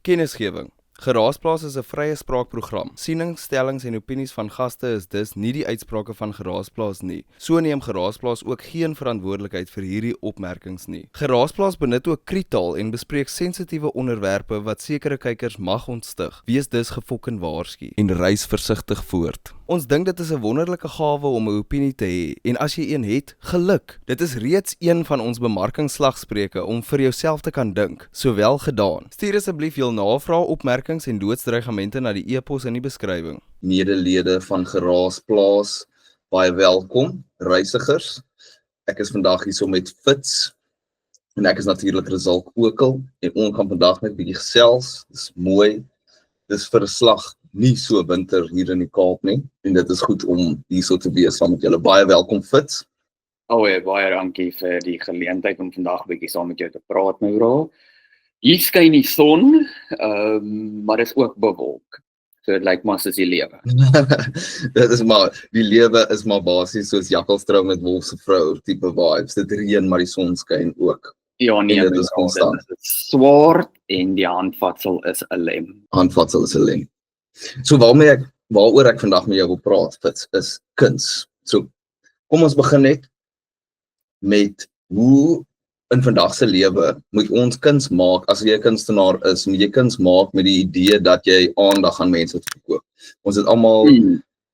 Kennisgewing. Geraasplaas is 'n vrye spraakprogram. Sienings, stellings en opinies van gaste is dus nie die uitsprake van Geraasplaas nie. So neem Geraasplaas ook geen verantwoordelikheid vir hierdie opmerkings nie. Geraasplaas benut ook krietaal en bespreek sensitiewe onderwerpe wat sekere kykers mag ontstig. Wees dus gefokken waarsku en reis versigtig voort. Ons dink dit is 'n wonderlike gawe om 'n opinie te hê en as jy een het, geluk. Dit is reeds een van ons bemarkingsslagspreuke om vir jouself te kan dink. Sowel gedaan. Stuur asseblief jou navrae, opmerkings en doodsdreigamente na die e-pos in die beskrywing. Medelede van Geraasplaas, baie welkom, reisigers. Ek is vandag hier so met Fitz en ek is natuurlik Rizal Kokel en ons gaan vandag net 'n bietjie gesels. Dis mooi. Dis vir 'n slag nie so winter hier in die Kaap nie en dit is goed om hier so te wees saam met julle. Baie welkom Fitz. Baie dankie vir die geleentheid om vandag 'n bietjie saam met jou te praat, Noura. Hier skyn die son, maar dit is ook bewolk. So dit lyk maar soos die lewe. Dit is maar, die lewe is maar basies soos jakkalstrou met wolf se vrou tipe vibes. Dit reën maar die son skyn ook. Ja, nee, dit is konstant. Dit is swart en die handvatsel is 'n lem. Handvatsel is 'n lem. So waaroor ek vandag met jou wil praat, Fitz, is kuns. So kom ons begin net met hoe in vandag se lewe moet ons kuns maak. As jy 'n kunstenaar is, moet jy kuns maak met die idee dat jy aandag aan mense verkoop. Ons het almal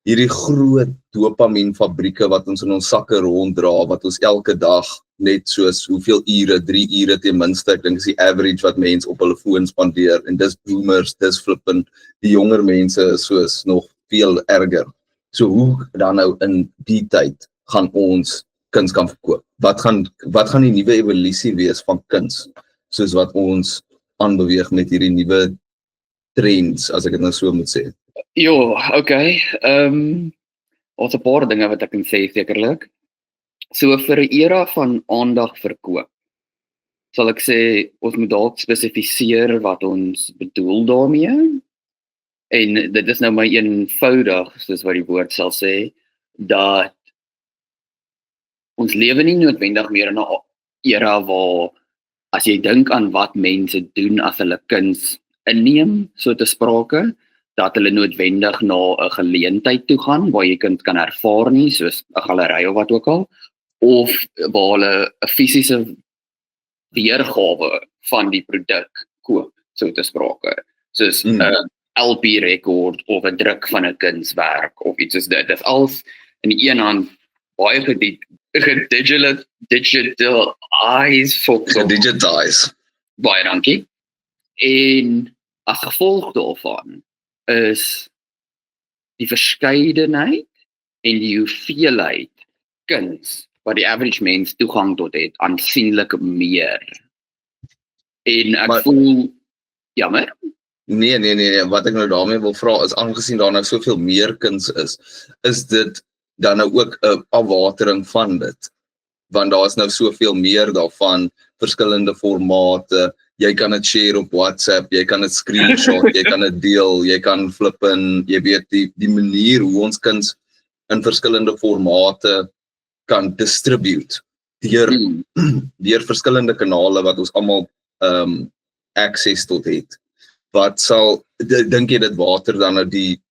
hierdie groot dopamienfabrieke wat ons in ons sakke ronddra, wat ons elke dag net soos hoeveel ure, 3 ure ten minste, ek dink is die average wat mense op hulle foon spandeer, en dis boomers, dis flippend, die jonger mense is soos nog veel erger. So hoe dan nou in die tyd gaan ons kuns kan verkoop? Wat gaan die nuwe evolusie wees van kuns, soos wat ons aanbeweeg met hierdie nuwe trends, as ek dit nou so moet sê? Okay. Ons 'n paar dinge wat ek kan sê sekerlik. So vir 'n era van aandag verkoop, sal ek sê ons moet dalk spesifiseer wat ons bedoel daarmee. En dit is nou maar eenvoudig, soos wat die woord sal sê, dat ons lewe nie noodwendig meer in 'n era waar as jy dink aan wat mense doen as hulle kuns inneem, so te sprake, dat hulle noodwendig na 'n geleentheid toe gaan waar jy kuns kan ervaar nie, soos 'n galery of wat ook al, of waar hulle 'n fisiese weergawe van die produk koop, so te sprake, soos 'n LP rekord of 'n druk van 'n kunswerk of iets soos dit. Dit is als in die een hand baie Gedigitize. Baie dankie. En as gevolg daarvan is die verskeidenheid en die hoeveelheid kuns wat die average mens toegang tot het, aansienlik meer. En ek voel jammer. Nee, wat ek nou daarmee wil vra is, aangesien daar nou soveel meer kuns is dit dan nou ook 'n afwatering van dit? Want daar is nou soveel meer daarvan, verskillende formate, jy kan dit share op WhatsApp, jy kan dit screenshot, jy kan dit deel, jy kan flip in, jy weet die manier hoe ons kuns in verskillende formate kan distribute, deur verskillende kanale wat ons almal access tot het. Wat sal, dink jy dit water dan nou die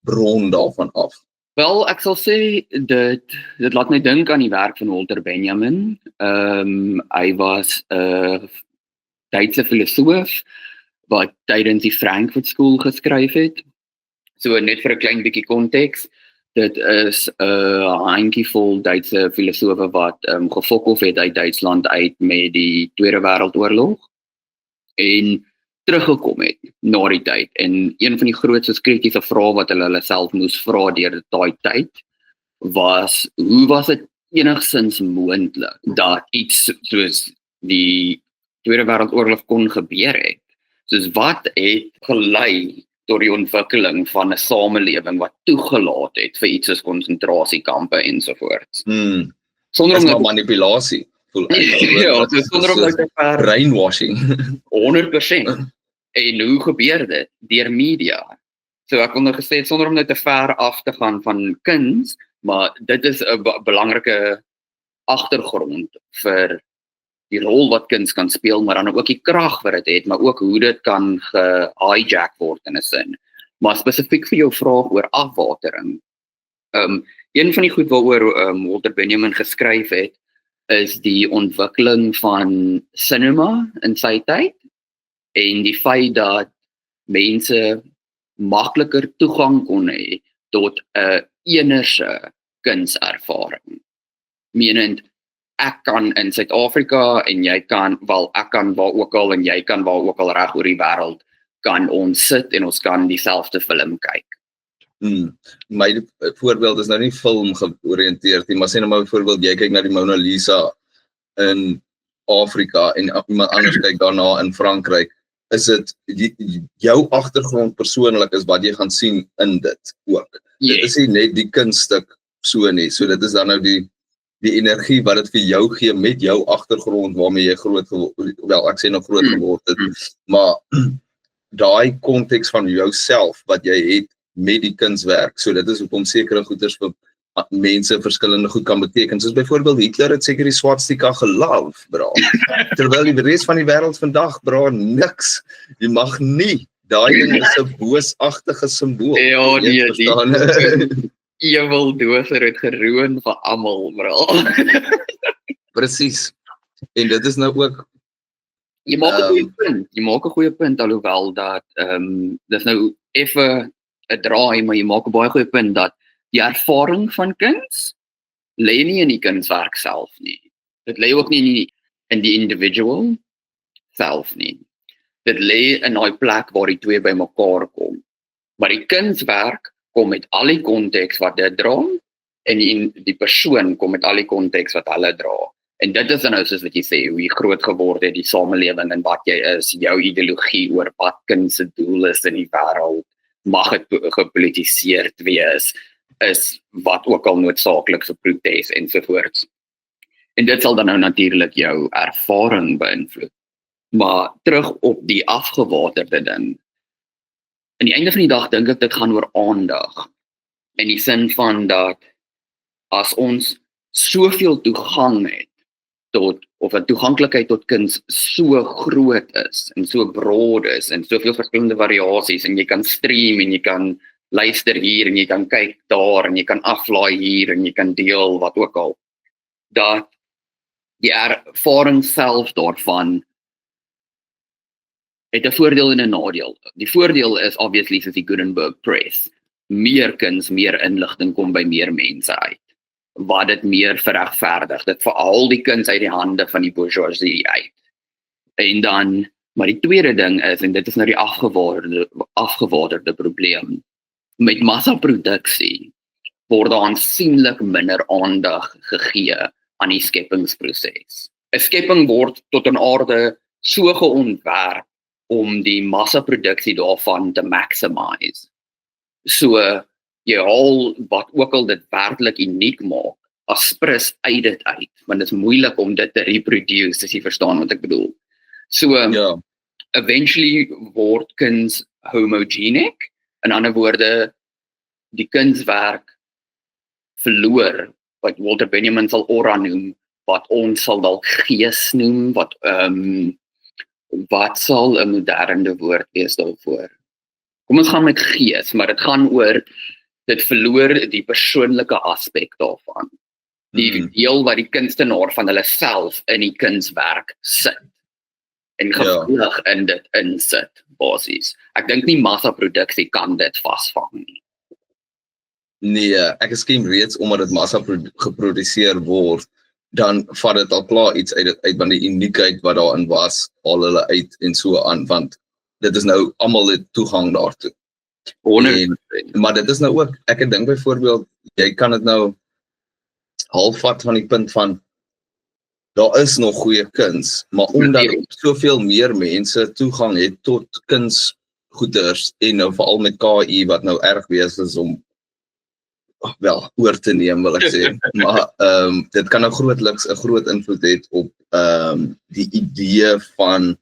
bron daarvan af? Wel, ek sal sê, dit laat my dink aan die werk van Walter Benjamin. Hy was 'n Duitse filosoof wat tydens die Frankfurt School geskryf het. So net vir 'n klein bietjie konteks, dit is 'n handjievol Duitse filosofe wat gefokol het uit Duitsland uit met die Tweede Wêreldoorlog en teruggekom het na die tyd. En een van die grootste kritiese vrae wat hulle self moes vra deur daai tyd was, hoe was dit enigsins moontlik dat iets soos die Tweede Wêreldoorlog kon gebeur het? Soos wat het gelei tot die ontwikkeling van 'n samelewing wat toegelaat het vir iets soos konsentrasiekampe ensovoorts. Sonder om manipulasie. Ja, sonder om te brainwashing. 100%. En hoe gebeur dit? Deur media. So ek wil nou gesê, sonder om nou te ver af te gaan van kuns, maar dit is 'n belangrike agtergrond vir die rol wat kuns kan speel, maar dan ook die krag wat dit het, maar ook hoe dit kan gehijack word in 'n sin. Maar spesifiek vir jou vraag oor afwatering. Een van die goed waaroor Walter Benjamin geskryf het, is die ontwikkeling van cinema in sy tyd en die feit dat mense makliker toegang kon hê tot 'n enerse kunservaring. Menend, ek kan in Suid-Afrika en jy kan, ek kan waar ook al en jy kan waar ook al reg oor die wêreld, kan ons sit en ons kan dieselfde film kyk. My voorbeeld is nou nie film georiënteerd nie, maar sê nou maar byvoorbeeld jy kyk na die Mona Lisa in Afrika en iemand anders kyk daarna in Frankryk, is dit jou agtergrond persoonlik is wat jy gaan sien in dit ook. Yes. Dit is nie net die kunststuk so nie, so dit is dan nou die energie wat dit vir jou gee met jou agtergrond waarmee jy groot geword het, maar daai konteks van jouself wat jy het met die kunswerk, so dit is hoekom sekere goeders vir mense verskillende goed kan beteken, soos byvoorbeeld Hitler het seker die swastika geloof, bra, terwyl die res van die wêreld vandag, bra, niks, jy mag nie, daai ding is 'n boosagtige simbool. Ja, die evil doser het geroon vir almal, bra. Presies, en dit is nou ook Jy maak 'n goeie punt, alhoewel dat dis nou effe 'n draai, maar jy maak 'n baie goeie punt dat die ervaring van kuns lê nie in die kunswerk self nie. Dit lê ook nie in die individual self nie. Dit lê in daai plek waar die twee bymekaar kom. Maar die kunswerk kom met al die konteks wat dit dra en die persoon kom met al die konteks wat hulle dra. En dit is dan nou soos wat jy sê, hoe jy groot geword het, die samelewing en wat jy is, jou ideologie oor wat kuns se doel is in die wêreld, mag dit gepolitiseerd wees, is wat ook al noodsaaklik vir protes ensovoorts. En dit sal dan nou natuurlik jou ervaring beïnvloed. Maar terug op die afgewaterde ding. Aan die einde van die dag dink ek dit gaan oor aandag. In die sin van dat as ons soveel toegang het tot, of 'n toeganklikheid tot kuns so groot is en so broad is en soveel verskillende variasies en jy kan stream en jy kan luister hier en jy kan kyk daar en jy kan aflaai hier en jy kan deel wat ook al, dat die ervaring self daarvan het 'n voordeel en 'n nadeel. Die voordeel is obviously soos die Gutenberg Press. Meer kuns, meer inligting kom by meer mense uit. Wat dit meer verregverdig. Dit veral die kuns uit die hande van die bourgeoisie uit. En dan, maar die tweede ding is, en dit is nou die afgewaterde probleem, met massaproduksie word daar aansienlik minder aandag gegee aan die skepingsproses. 'n Skepping word tot 'n aarde so geontwerp om die massaproduksie daarvan te maximize. So, jy haal wat ook al dit werklik uniek maak, aspres uit dit uit, want dit is moeilik om dit te reproduce, as jy verstaan wat ek bedoel. So, eventually word kuns homogenic, in ander woorde, die kunswerk verloor, wat Walter Benjamin sal aura noem, wat ons sal dalk gees noem, wat sal 'n moderne woord wees daarvoor? Kom ons gaan met gees, maar dit gaan oor, dit verloor die persoonlike aspek daarvan. Die deel wat die kunstenaar van hulle self in die kunswerk sit. En gevoelig in dit insit, basies. Ek dink nie massaproduksie kan dit vasvang nie. Nee, ek is skem reeds omdat dit massa geproduseer word, dan vat dit al klaar iets uit want die uniekheid wat daarin was, al hulle uit en so aan, want dit is nou almal het toegang daartoe. Maar dit is nou ook, ek dink byvoorbeeld, jy kan dit nou halfvat van die punt van, daar is nog goeie kuns, maar omdat soveel meer mense toegang het tot kunsgoeders, en nou veral met KI, wat nou erg wees is om oor te neem, wil ek sê. Maar dit kan nou grootliks 'n groot invloed het op die idee van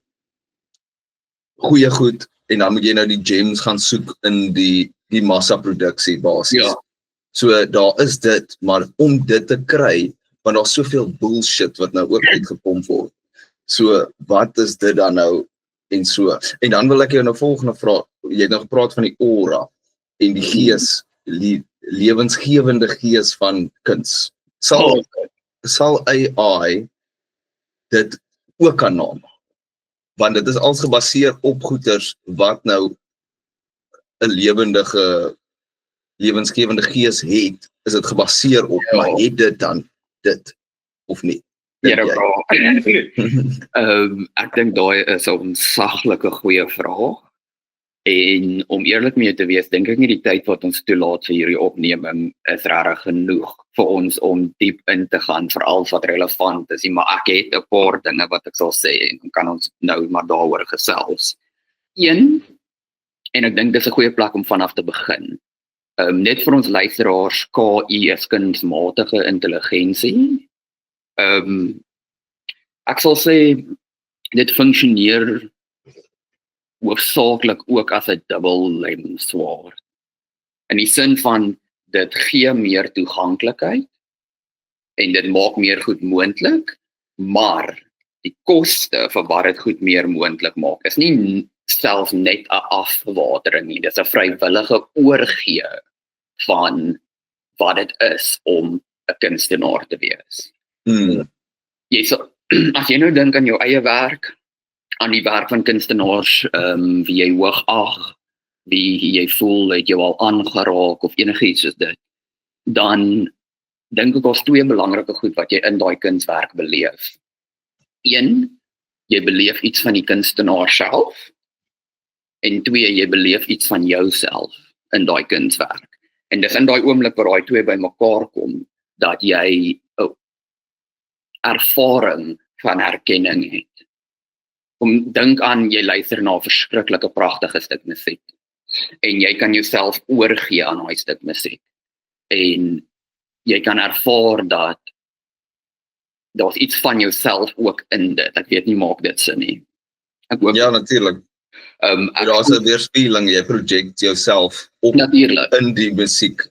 goeie goed, en dan moet jy nou die gems gaan soek in die massaproduksie basis. Ja. So daar is dit, maar om dit te kry, want daar's soveel bullshit wat nou ook uitgepomp word. So, wat is dit dan nou en so? En dan wil ek jou nou volgende vraag, jy het nou gepraat van die aura en die gees, lewensgewende gees van kuns. Sal AI dit ook kan naam? Want dit is als gebaseer op goeders wat nou 'n lewensgewende gees het, is dit gebaseer op, maar het dit dan dit of nie? Ek dink daai is 'n ontsaglike goeie vraag. En om eerlik mee te wees, dink ek nie die tyd wat ons toelaat vir hierdie opneming is regtig genoeg vir ons om diep in te gaan vir alles wat relevant is. Maar ek het 'n paar dinge wat ek sal sê en dan kan ons nou maar daaroor gesels. Een, en ek dink dis 'n goeie plek om vanaf te begin. Net vir ons luisteraars, KI is kunsmatige intelligensie. Ek sal sê dit funksioneer hoofsaaklik ook as 'n dubbellem swaard. In die sin van dit gee meer toeganklikheid en dit maak meer goed moontlik, maar die koste vir wat dit goed meer moontlik maak is nie selfs net 'n afwatering nie, dis 'n vrywillige oorgee van wat dit is om 'n kunstenaar te wees. As jy nou dink aan jou eie werk, aan die werk van kunstenaars, wie jy hoogag, wie jy voel het jou al aangeraak of enigiets soos dit, dan dink ek daar's twee belangrike goed wat jy in daai kunswerk beleef. Een, jy beleef iets van die kunstenaar self, en twee, jy beleef iets van jouself in daai kunswerk. En dis in daai oomblik waar daai twee bymekaar kom, dat jy 'n ervaring van herkenning het. Dink aan, jy luister na 'n verskriklike pragtige stuk musiek en jy kan jouself oorgee aan daai stuk musiek en jy kan ervaar dat daar's iets van jouself ook in dit. Ek weet nie, maak dit sin nie. Ja, natuurlik. Daar's 'n weerspieëling, jy project jouself op natuurlijk in die musiek.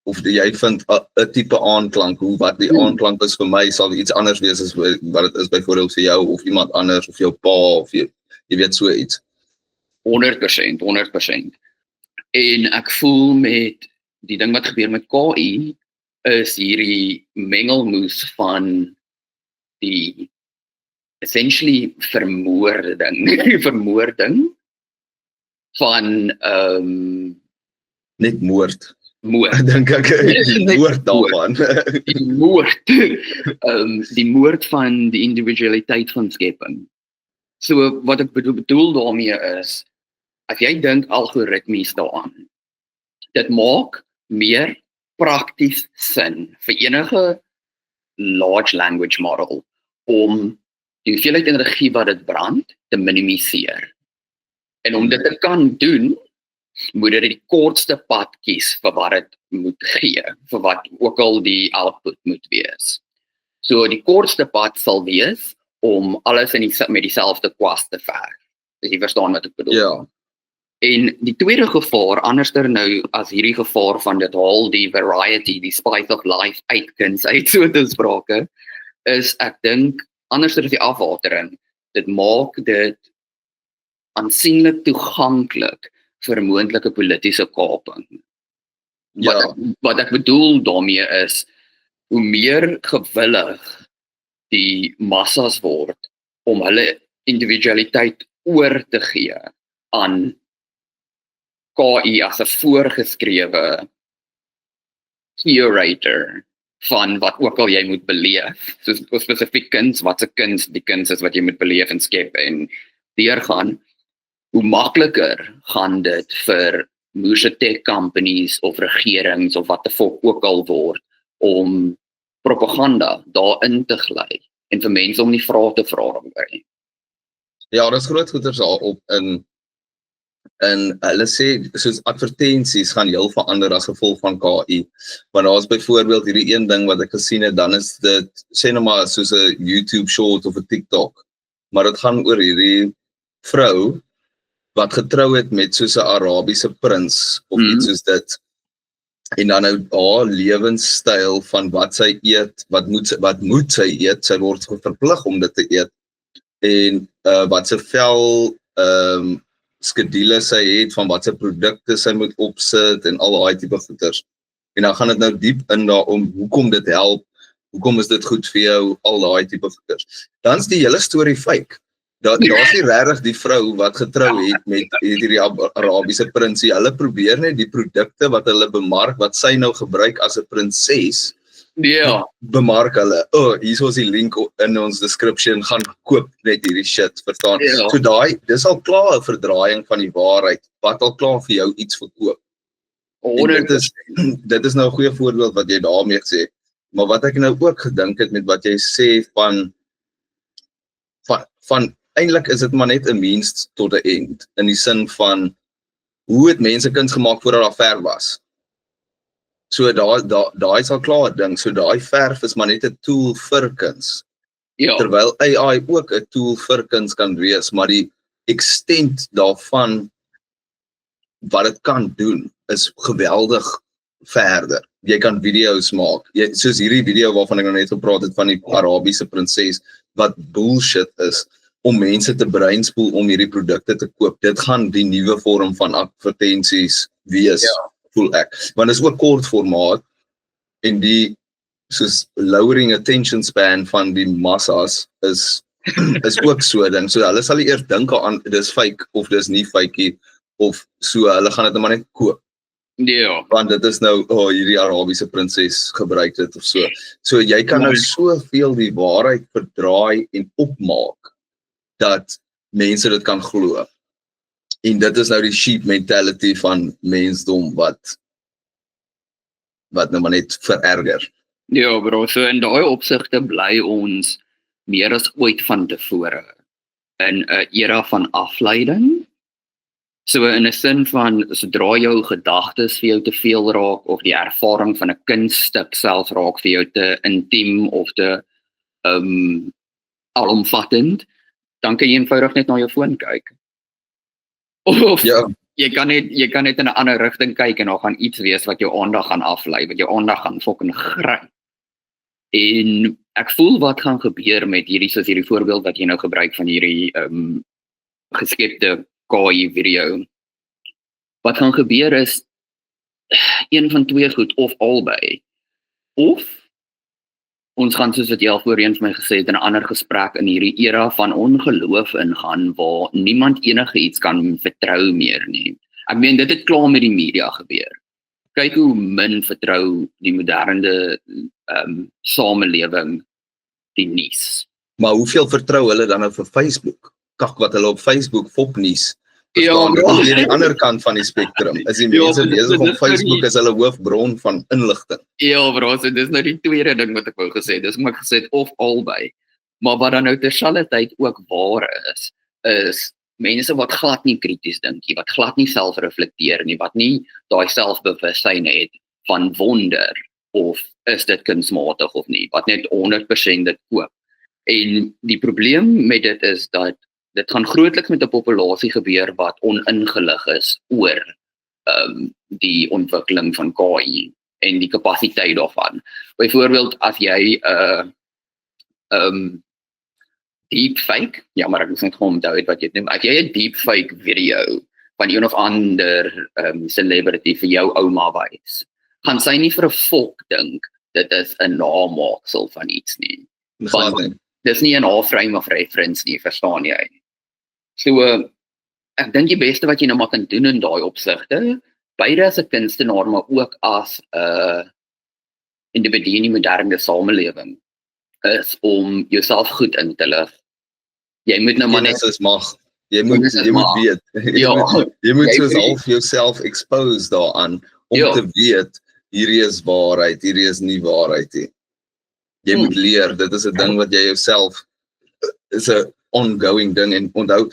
Of jy vind 'n tipe aanklank, wat die aanklank is vir my, sal iets anders wees as wat dit is byvoorbeeld vir jou, of iemand anders, of jou pa, of jy weet so iets. 100%. En ek voel met die ding wat gebeur met KI, is hierdie mengelmoes van die essentially vermoording van Net moord, dink ek, die moord daarvan. Die moord van die individualiteit van skepping. So wat ek bedoel daarmee is, as jy dink algoritmies daaraan, dit maak meer prakties sin vir enige large language model om die hoeveelheid energie wat dit brand te minimiseer. En om dit te kan doen, moet dit die kortste pad kies vir wat dit moet gee, vir wat ook al die output moet wees. So die kortste pad sal wees om alles met dieselfde kwas te verf. As jy verstaan wat ek bedoel. Ja. En die tweede gevaar, anderster nou as hierdie gevaar van dit haal die variety, die spice of life uitkuns uit so te sprake, is ek dink, anderster is die afwatering, dit maak dit aansienlik toeganklik vir moontlike politiese kaping. Wat ek bedoel daarmee is, hoe meer gewillig die massas word om hulle individualiteit oor te gee aan KI as 'n voorgeskrewe curator van wat ook al jy moet beleef. So spesifiek kuns, wat 'n kuns, die kuns is wat jy moet beleef en skep en deurgaan, hoe makliker gaan dit vir moeë tech companies of regerings of wat ook al word om propaganda daarin te gly en vir mense om nie vrae te vra daarby. Ja, dis groot goeders daarop in hulle sê, soos advertensies gaan heel verander as gevolg van KI. Want daar is byvoorbeeld hierdie een ding wat ek gesien het, dan is dit, sê nou maar soos 'n YouTube short of 'n TikTok, maar dit gaan oor hierdie vrou wat getrou het met soos 'n Arabiese prins of iets soos dit. En dan nou haar lewenstyl van wat sy eet, wat moet sy eet, sy word verplig om dit te eet. en wat se vel skedules sy het, van wat se produkte sy moet opsit en al daai tipe goeders. En dan gaan dit nou diep in daarom, hoekom dit help, hoekom is dit goed vir jou, al daai tipe goeders. Dan is die hele storie fake. Daar's nie regtig die vrou wat getrou het met hierdie Arabiese prinsie. Hulle probeer net die produkte wat hulle bemark, wat sy nou gebruik as 'n prinses, bemark hulle. Hier is die link in ons description, gaan koop net hierdie shit, verstaan? So dis al klaar 'n verdraaiing van die waarheid, wat al klaar vir jou iets verkoop. Dit is nou 'n goeie voorbeeld wat jy daarmee sê. Maar wat ek nou ook gedink het met wat jy sê van eintlik is dit maar net 'n means tot 'n end, in die sin van hoe het mense kuns gemaak voordat daar verf was. So daai is al klaar 'n ding, so daai verf is maar net 'n tool vir kuns. Terwyl AI ook 'n tool vir kuns kan wees, maar die extent daarvan wat dit kan doen is geweldig verder. Jy kan video's maak. Soos hierdie video waarvan ek nou net gepraat het van die Arabiese prinses wat bullshit is om mense te breinspoel om hierdie produkte te koop. Dit gaan die nuwe vorm van advertensies wees, voel ek. Want dit is ook kort formaat en die soos lowering attention span van die massas is ook so ding. So hulle sal eers dink aan dis fake of dis nie fake of so, hulle gaan dit maar net koop. Want dit is nou, hierdie Arabiese prinses gebruik dit of so. So jy kan nou soveel die waarheid verdraai en opmaak dat mense dit kan glo. En dit is nou die sheep mentality van mensdom wat nou maar net vererger. Ja, bro, so in daai opsigte bly ons meer as ooit van tevore in 'n era van afleiding. So in 'n sin van, sodra jou gedagtes vir jou te veel raak, of die ervaring van 'n kunststuk self raak vir jou te intiem of te alomvattend, dan kan jy eenvoudig net na jou foon kyk. Of jy kan net in 'n ander rigting kyk en daar gaan iets wees wat jou aandag gaan aflei, wat jou aandag gaan fucking gryp. En ek voel wat gaan gebeur met hierdie, soos hierdie voorbeeld wat jy nou gebruik van hierdie geskepte KI video. Wat gaan gebeur is een van twee goed, of albei. Of ons gaan, soos wat jy al voorheen vir my gesê het, in 'n ander gesprek in hierdie era van ongeloof ingaan waar niemand enige iets kan vertrou meer nie. Ek meen, dit het klaar met die media gebeur. Kyk hoe min vertrou die moderne samelewing die nuus. Maar hoeveel vertrou hulle dan nou vir Facebook? Kak wat hulle op Facebook fopnuus. Aan die ander kant van die spektrum is die mense besig op Facebook as hulle hoofbron van inligting. Ja, bro, so dis nou die tweede ding wat ek wou gesê. Dis om ek gesê het, of albei. Maar wat dan nou terselfdertyd ook waar is mense wat glad nie krities dink nie, wat glad nie selfreflekteer nie, wat nie daai selfbewussyn het van wonder of is dit kunsmatig of nie, wat net 100% dit koop. En die probleem met dit is dat dit gaan grootliks met 'n populasie gebeur wat oningelig is oor die ontwikkeling van KI en die kapasiteit daarvan. Byvoorbeeld as jy deepfake, ja, maar ek moet net gewoon onthou wat jy het noem, as jy 'n deepfake video van een of ander celebrity vir jou ouma wys, gaan sy nie vir 'n volk dink dit is 'n namaaksel van iets nie. Want dis nie 'n frame of reference nie, verstaan jy? So, ek dink die beste wat jy nou maar kan doen in daai opsigte, beide as 'n kunstenaar, maar ook as 'n individu in die moderne samelewing, is om jouself goed in te lig. Jy moet nou maar net jy moet weet. Jy moet soos half jouself expose daaraan om te weet hierdie is waarheid, hierdie is nie waarheid nie. Jy moet leer, dit is 'n ding wat jy jouself is 'n ongoing ding en onthou,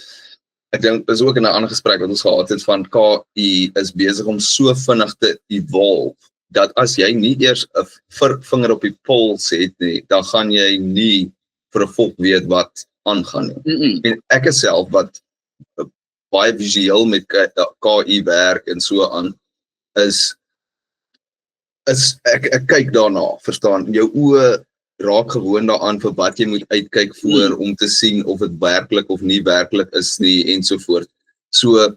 ek dink is ook in 'n ander gesprek wat ons gehad het van KI is besig om so vinnig te evolve dat as jy nie eers 'n vinger op die pols het nie, dan gaan jy nie vir 'n volk weet wat aangaan nie. En ek is self wat baie visueel met KI werk en so aan, is ek kyk daarna, verstaan, jou oë raak gewoon daaraan vir wat jy moet uitkyk voor om te sien of dit werklik of nie werklik is nie ensovoort. So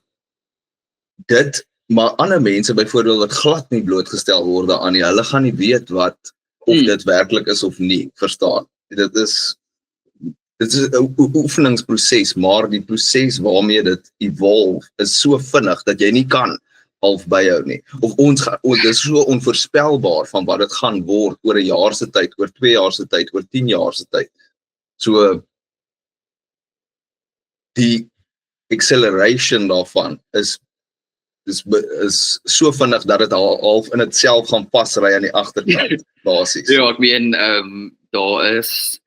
dit, maar ander mense byvoorbeeld wat glad nie blootgestel word daaraan nie, hulle gaan nie weet wat of dit werklik is of nie, verstaan. Dit is 'n oefeningsproses, maar die proses waarmee dit evolve is so vinnig dat jy nie kan half byhou nie. Of dit is so onvoorspelbaar van wat dit gaan word oor 'n jaar se tyd, oor 2 jaar se tyd, oor 10 jaar se tyd. So die acceleration daarvan is so vinnig dat dit half in dit self gaan pasry aan die agterkant basies. Ja, ek meen daar is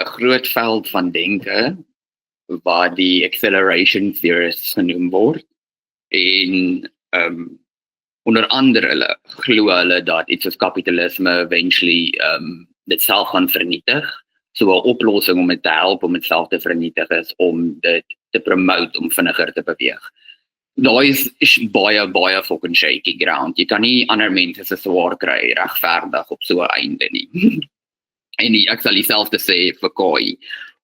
'n groot veld van denke waar die acceleration theorists genoem word en onder andere hulle glo hulle dat iets soos kapitalisme eventually dit self gaan vernietig. So 'n oplossing om dit te help om dit self te vernietig is om dit te promote om vinniger te beweeg. Daar is baie fucking shaky ground. Jy kan nie ander mense se swaar kry regverdig op so 'n einde nie. En ek sal dieselfde sê vir KI.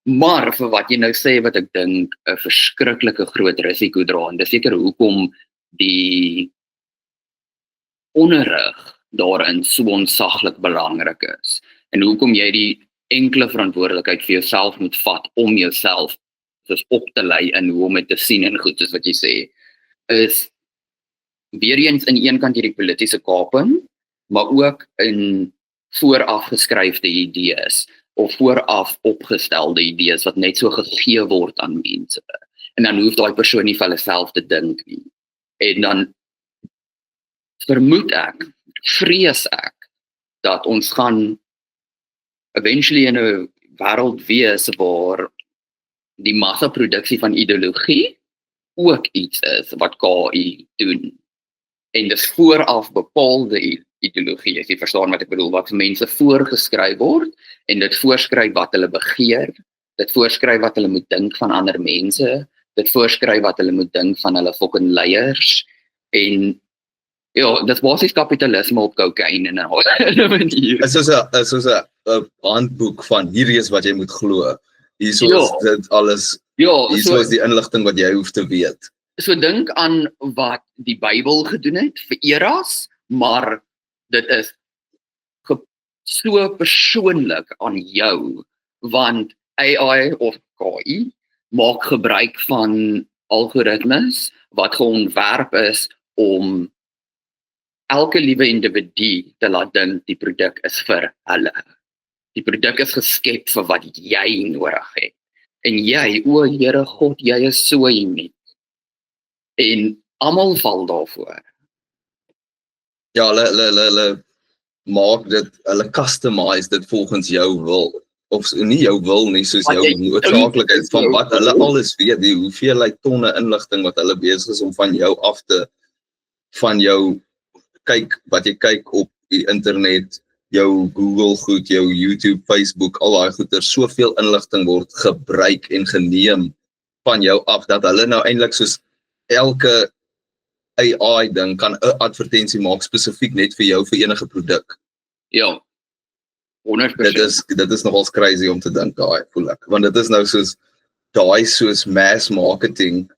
Maar vir wat jy nou sê wat ek dink 'n verskriklike groot risiko dra en dis seker hoekom die onderrig daarin so ontsaglik belangrik is. En hoekom jy die enkele verantwoordelikheid vir jouself moet vat om jouself soos op te lei in hoe om dit te sien en goed soos wat jy sê, is weer eens aan die een kant hierdie politieke kaping, maar ook in vooraf geskryfde idees of vooraf opgestelde idees wat net so gegee word aan mense. En dan hoef daai persoon nie vir hulle self te dink nie. En dan vermoed ek, vrees ek, dat ons gaan eventually in 'n wêreld wees waar die massaproduksie van ideologie ook iets is wat KI doen. En dis vooraf bepaalde ideologie, as jy verstaan wat ek bedoel, wat mense voorgeskryf word, en dit voorskryf wat hulle begeer, dit voorskryf wat hulle moet dink van ander mense, dit voorskryf wat hulle moet dink van hulle fucking leiers, en ja, dit is basies kapitalisme op kokain in 'n manier. Dit is soos 'n handboek van hierdie is wat jy moet glo. Hierso is dit alles, hierso is die inligting wat jy hoef te weet. So dink aan wat die Bybel gedoen het vir eras, maar dit is so persoonlik aan jou, want AI of KI maak gebruik van algoritmes wat geontwerp is om elke liewe individu te laat dink die produk is vir hulle. Die produk is geskep vir wat jy nodig het. En jy, o Here God, jy is so uniek. En almal val daarvoor. Ja, hulle maak dit, hulle customize dit volgens jou wil. Of nie jou wil nie, soos jou noodsaaklikheid van wat hulle alles weet, die hoeveelheid tonne inligting wat hulle besig is om van jou af te, van jou kyk, wat jy kyk op die internet, jou Google goed, jou YouTube, Facebook, al daai goeie, soveel inligting word gebruik en geneem van jou af, dat hulle nou eintlik soos elke AI ding kan 'n advertensie maak spesifiek net vir jou vir enige produk. Ja. 100%. Dit is nogals crazy om te dink daai, voel ek. Want dit is nou soos mass marketing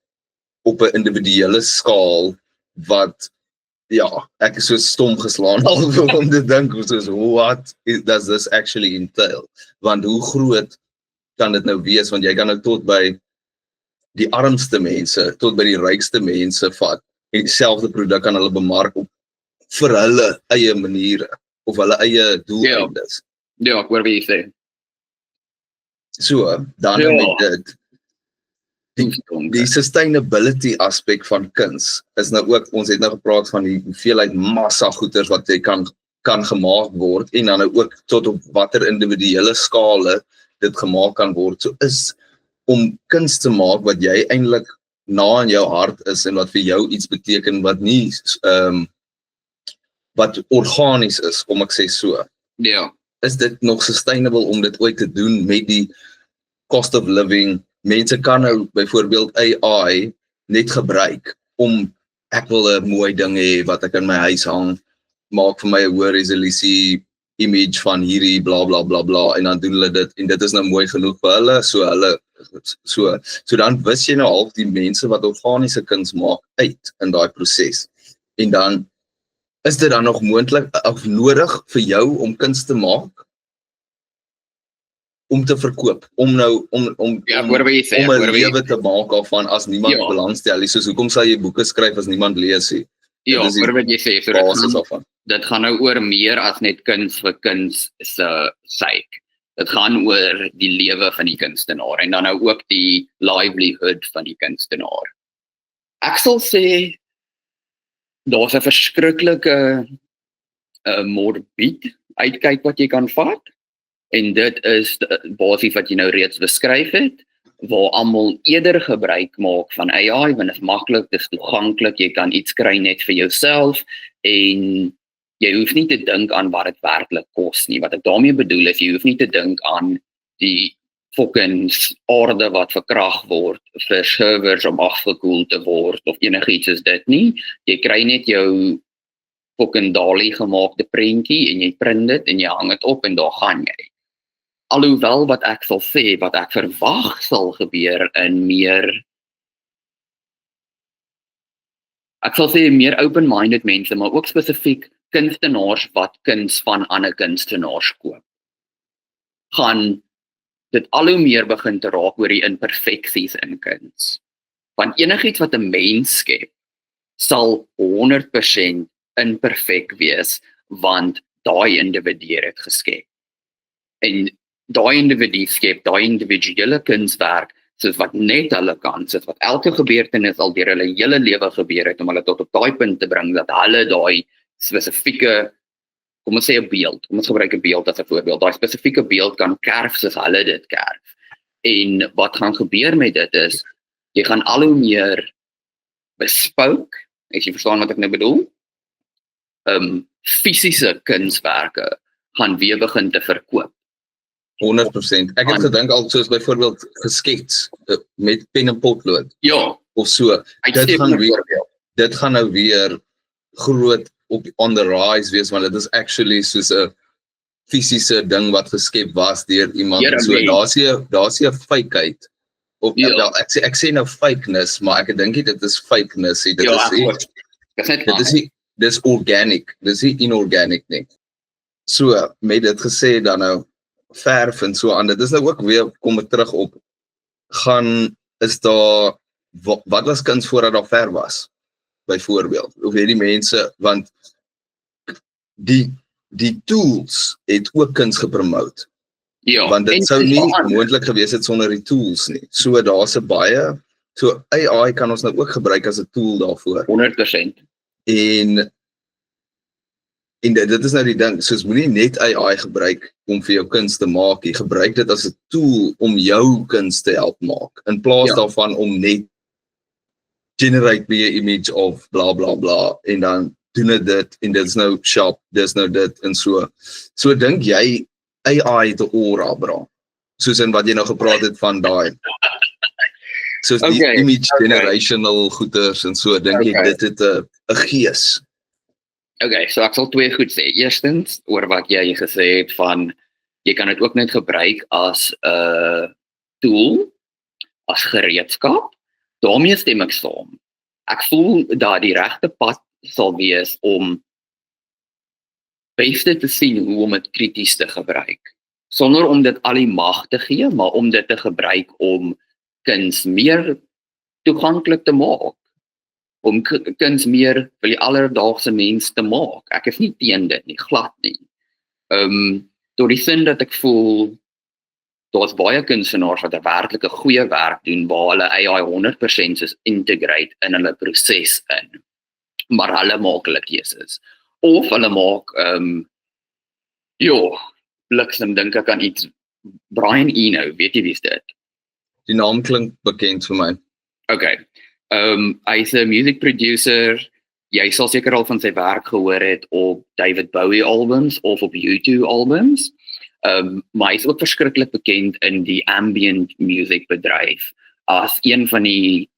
op 'n individuele skaal wat ek is so stom geslaan al om te dink soos what does this actually entail? Want hoe groot kan dit nou wees, want jy kan nou tot by die armste mense, tot by die rykste mense vat en dieselfde produk aan hulle bemark op vir hulle eie maniere of hulle eie doeleindes. Ja, ek hoor wat jy sê. So, dan met dit die sustainability aspek van kuns is nou ook, ons het nou gepraat van die hoeveelheid massa goeders wat jy kan gemaak word en dan nou ook tot op watter individuele skale dit gemaak kan word. So is om kuns te maak wat jy eintlik na in jou hart is en wat vir jou iets beteken wat nie wat organies is, kom ek sê so. Ja. Is dit nog sustainable om dit ooit te doen met die cost of living? Mense kan nou byvoorbeeld AI net gebruik om, ek wil 'n mooi ding hê wat ek in my huis hang, maak vir my 'n hoë resolusie image van hierdie bla bla bla bla en dan doen hulle dit en dit is nou mooi genoeg vir hulle, so dan wis jy nou half die mense wat organiese kuns maak uit in daai proses. En dan is dit dan nog moontlik of nodig vir jou om kuns te maak om te verkoop, om nou om hoor wat jy sê, 'n hoor wat jy lewe te maak daarvan as niemand Ja. belangstel nie. Soos hoekom sal jy boeke skryf as niemand lees nie? Ja, Dit is die hoor wat jy sê, so basis daarvan. dit gaan nou oor meer as net kuns vir kuns se sake. Dit gaan oor die lewe van die kunstenaar en dan nou ook die livelihood van die kunstenaar. Ek sal sê daar's 'n verskriklike morbied uitkyk wat jy kan vat en dit is basies wat jy nou reeds beskryf het, waar almal eerder gebruik maak van AI want dit is maklik, dit is toeganklik, jy kan iets kry net vir jouself en jy hoef nie te dink aan wat dit werklik kos nie. Wat ek daarmee bedoel is jy hoef nie te dink aan die fucking aarde wat verkrag word vir servers om afgekoel te word of enigiets is dit nie. Jy kry net jou fucking DALL-E gemaakte prentjie en jy print dit en jy hang dit op en daar gaan jy. Alhoewel wat ek sal sê, wat ek verwag sal gebeur in meer ek sal sê meer open-minded mense, maar ook spesifiek kunstenaars wat kuns van ander kunstenaars koop, gaan dit al hoe meer begin te raak oor die imperfeksies in kuns. Want enigiets wat 'n mens skep, sal 100% imperfek wees, want daai individu het dit geskep. En daai individu skep daai individuele kunswerk, soos wat net hulle kan, soos wat elke gebeurtenis al deur hulle hele lewe gebeur het, om hulle tot op daai punt te bring, dat hulle daai spesifieke, kom ons sê 'n beeld, kom ons gebruik 'n beeld as 'n voorbeeld, daai spesifieke beeld kan kerf soos hulle dit kerf. En wat gaan gebeur met dit is, jy gaan al hoe meer bespook, as jy verstaan wat ek nou bedoel, fisiese kunswerke gaan weer begin te verkoop. 100%. Ek het gedink al soos byvoorbeeld geskets met pen en potlood Ja, of so. Dit gaan nou weer groot op on the rise wees, want dit is actually soos 'n fisiese ding wat geskep was deur iemand. Deur 'n So mens. daar's 'n fakeheid. Of Ja. wel, ek sê nou fakeness, maar ek dink nie dit is fakeness nie. Dit ja, is nie, dis organic. Dis nie inorganic nie. So met dit gesê dan nou verf en so aan. Dit is nou ook weer kom ek terug op is daar wat was kuns voordat daar verf was? Byvoorbeeld, of weet die mense, want die tools het ook kuns gepromote, Ja, want dit en sou nie verander. moontlik gewees het sonder die tools nie. So daar's 'n baie, so AI kan ons nou ook gebruik as 'n tool daarvoor. 100%. En dit is nou die ding, soos moenie net AI gebruik om vir jou kuns te maak, jy gebruik dit as 'n tool om jou kuns te help maak, in plaas daarvan om net generate me 'n image of bla bla bla en dan doen dit en dit is nou sharp, dis nou dit en so. So dink jy AI het 'n aura, bra? Soos in wat jy nou gepraat het van daai. Soos die image generational goeders en so, dink jy dit het 'n gees? Okay, so ek sal twee goed sê. Eerstens, oor wat jy gesê het van, jy kan dit ook net gebruik as 'n tool, as gereedskap. Daarmee stem ek saam. Ek voel dat die regte pad sal wees om beste te sien hoe om dit krities te gebruik. Sonder om dit al die mag te gee, maar om dit te gebruik om kuns meer toeganklik te maak. Om kuns meer vir die alledaagse mens te maak. Ek is nie teen dit nie, glad nie. Tot die sin dat ek voel, daar's baie kunstenaars wat 'n werklike goeie werk doen, waar hulle AI 100% soos integrate in hulle proses in. Maar hulle maak hulle keuses. Of hulle maak, bliksem dink ek aan iets, Brian Eno, weet jy wie's dit? Die naam klink bekend vir my. Okay. Hy's 'n music producer. Jy sal seker al van sy werk gehoor het op David Bowie albums of op U2 albums. Maar hy's ook verskriklik bekend in die ambient music bedryf as een van die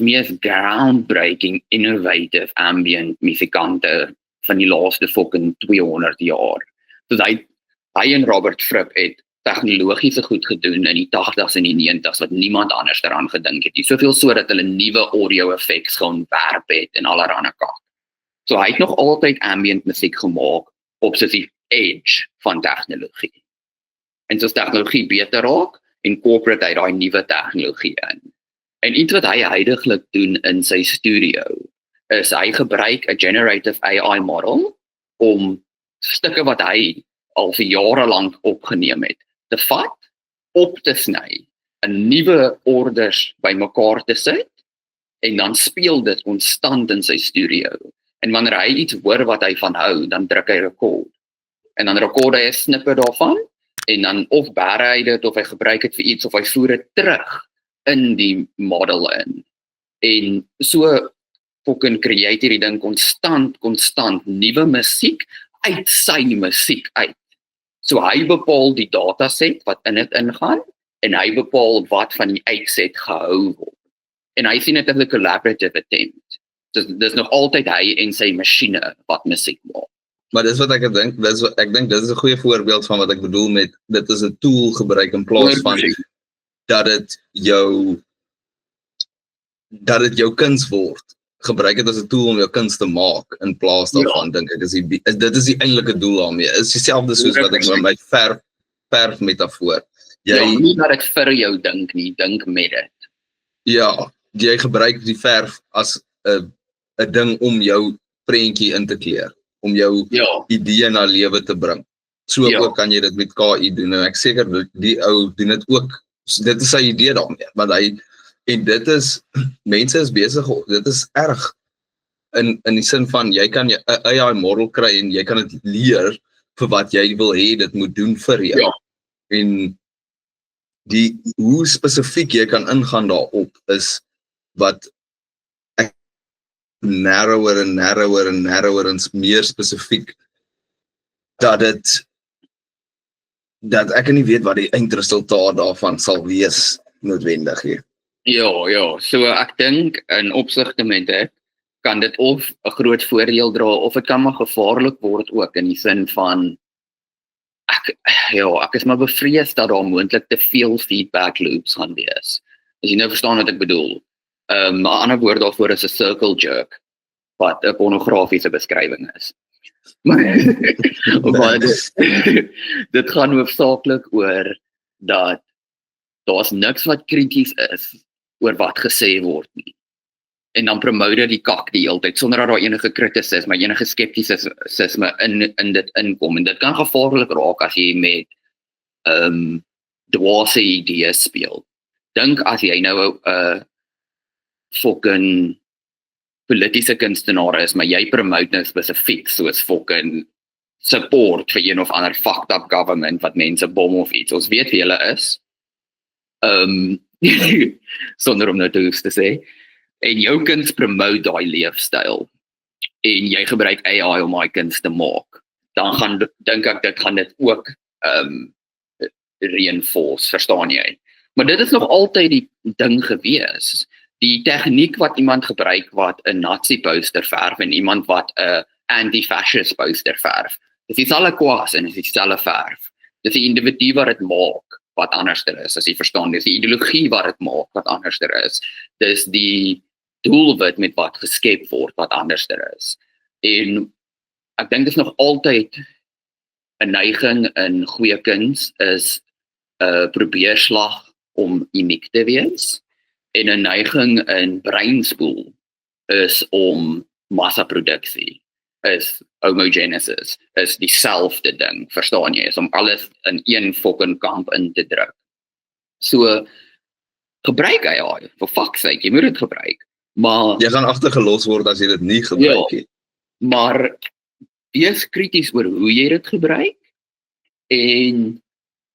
mees groundbreaking, innovative ambient musikante van die laaste fucking 200 jaar. So hy en Robert Fripp het tegnologiese goed gedoen in die 80s en die 90s wat niemand anders daaraan gedink het nie. Soveel so dat hulle nuwe audio effects gaan werp het en allerhande kak. So hy het nog altyd ambient musiek gemaak op soos die edge van tegnologie. En soos tegnologie beter raak, incorporate hy daai nuwe tegnologie in. En iets wat hy huidiglik doen in sy studio, is hy gebruik 'n generative AI model om stukke wat hy al vir jare lank opgeneem het, te vat, op te sny, 'n nuwe orders bymekaar te sit, en dan speel dit konstant in sy studio. En wanneer hy iets hoor wat hy van hou, dan druk hy record. En dan rekord hy 'n snippet daarvan, en dan of bære hy dit, of hy gebruik dit vir iets, of hy voer dit terug in die model in. En so fucking create hierdie ding konstant nuwe musiek uit sy musiek uit. So hy bepaal die dataset wat in dit ingaan, en hy bepaal wat van die uitset gehou word. En hy sien dit as 'n collaborative attempt. Dus dis nog altyd hy en sy masjiene wat musiek maak. Maar dis wat ek dink, ek dink dit is 'n goeie voorbeeld van wat ek bedoel met dit is 'n tool gebruik in plaas van dat dit jou kuns word. Gebruik dit as 'n tool om jou kuns te maak in plaas daarvan, dink ek dit is die eintlike doel daarmee. Is dieselfde soos wat ek met my verf metafoor. Nie dat ek vir jou dink nie, dink met dit. Ja, jy gebruik die verf as 'n ding om jou prentjie in te kleur, om jou idee na lewe te bring. So ook kan jy dit met KI doen, en ek seker die ou doen dit ook. Dit is sy idee daarmee, want en dit is, mense is besig, dit is erg, in die sin van, jy kan 'n AI model kry, en jy kan dit leer, vir wat jy wil hê, dit moet doen vir jou. En hoe spesifiek jy kan ingaan daarop, is wat ek narrower en meer spesifiek, dat ek nie weet wat die eindresultaat daarvan sal wees, noodwendig hier. Ja, so ek dink in opsigte met dit, kan dit of 'n groot voordeel dra, of dit kan maar gevaarlik word ook, in die sin van, ek is maar bevrees dat daar moontlik te veel feedback loops gaan wees. As jy nou verstaan wat ek bedoel. 'n ander woord daarvoor is 'n circle jerk, wat 'n pornografiese beskrywing is. Maar dit gaan hoofsaaklik oor dat daar's niks wat krities is oor wat gesê word nie. En dan promote die kak die hele tyd, sonder dat daar enige kritisisme, enige skeptisisme in dit inkom. En dit kan gevaarlik raak as jy met dwaase idees speel. Dink as jy nou 'n fucking politiese kunstenaar is, maar jy promote nou spesifiek soos fucking support vir een of ander fucked up government wat mense bom of iets. Ons weet wie hulle is. Sonder om nou te hoef te sê. En jou kuns promote daai leefstyl. En jy gebruik AI om daai kuns te maak. Dan dink ek dit gaan dit ook reinforce, verstaan jy? Maar dit is nog altyd die ding gewees. Die tegniek wat iemand gebruik wat 'n Nazi poster verf en iemand wat 'n anti-fascist poster verf. Dis dieselfde kwas en dis dieselfde verf. Dis die individu wat dit maak wat anderster is, as jy verstaan. Dis die ideologie wat dit maak wat anderster is. Dis die doelwit met wat geskep word wat anderster is. En ek dink dis nog altyd 'n neiging in goeie kuns is 'n probeerslag om uniek te wees. En 'n neiging in breinspoel is om massaproduksie, is homogenesis, is dieselfde ding, verstaan jy, is om alles in een fucking kamp in te druk. So, gebruik AI, for fuck's sake, jy moet dit gebruik, maar jy gaan agtergelos word as jy dit nie gebruik nie. Maar wees krities oor hoe jy dit gebruik, en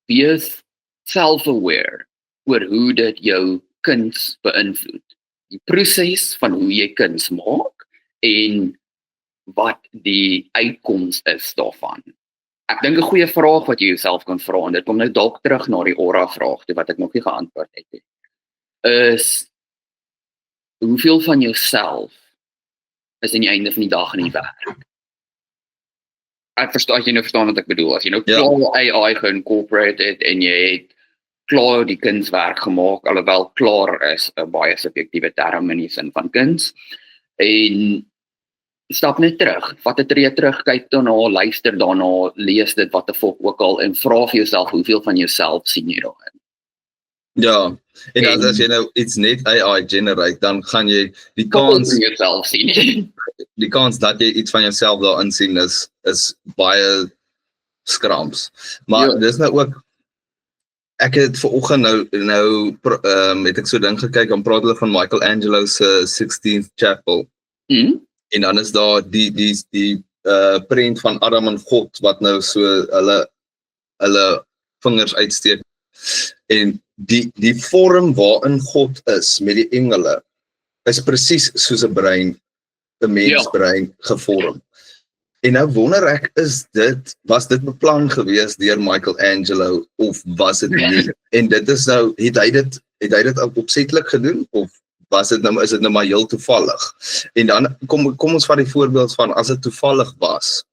wees self-aware oor hoe dit jou kuns beïnvloed. Die proses van hoe jy kuns maak en wat die uitkoms is daarvan. Ek dink 'n goeie vraag wat jy jouself kan vra, en dit kom nou dalk terug na die aura vraag toe wat ek nog nie geantwoord het nie, is hoeveel van jouself is aan die einde van die dag in die werk? Ek verstaan as jy nou verstaan wat ek bedoel. As jy nou Ja. klaar AI geïncorporate het en jy het klaar die kunswerk gemaak, alhoewel klaar is 'n baie subjektiewe term in die sin van kuns. En stap net terug, vat 'n tree terug, kyk daarna, luister daarna, lees dit wat 'n fok ook al en vra vir jouself hoeveel van jouself sien jy daarin. Ja, en En- as jy nou iets net AI generate, dan gaan jy die Hoeveel kans van jouself sien jy? die kans dat jy iets van jouself daarin sien is baie skrams. Maar Ja. dis nou ook ek het vanoggend het ek so ding gekyk en praat hulle van Michelangelo se 16th Chapel en dan is daar die prent van Adam en God wat nou so hulle vingers uitsteek en die vorm waarin God is met die engele is presies soos 'n brein, 'n mensbrein gevorm. En nou wonder ek, was dit beplan gewees deur Michelangelo of was dit nie? En dit is nou, het hy dit opsetlik gedoen of is dit nou maar heel toevallig? En dan kom ons vat die voorbeeld van as dit toevallig was.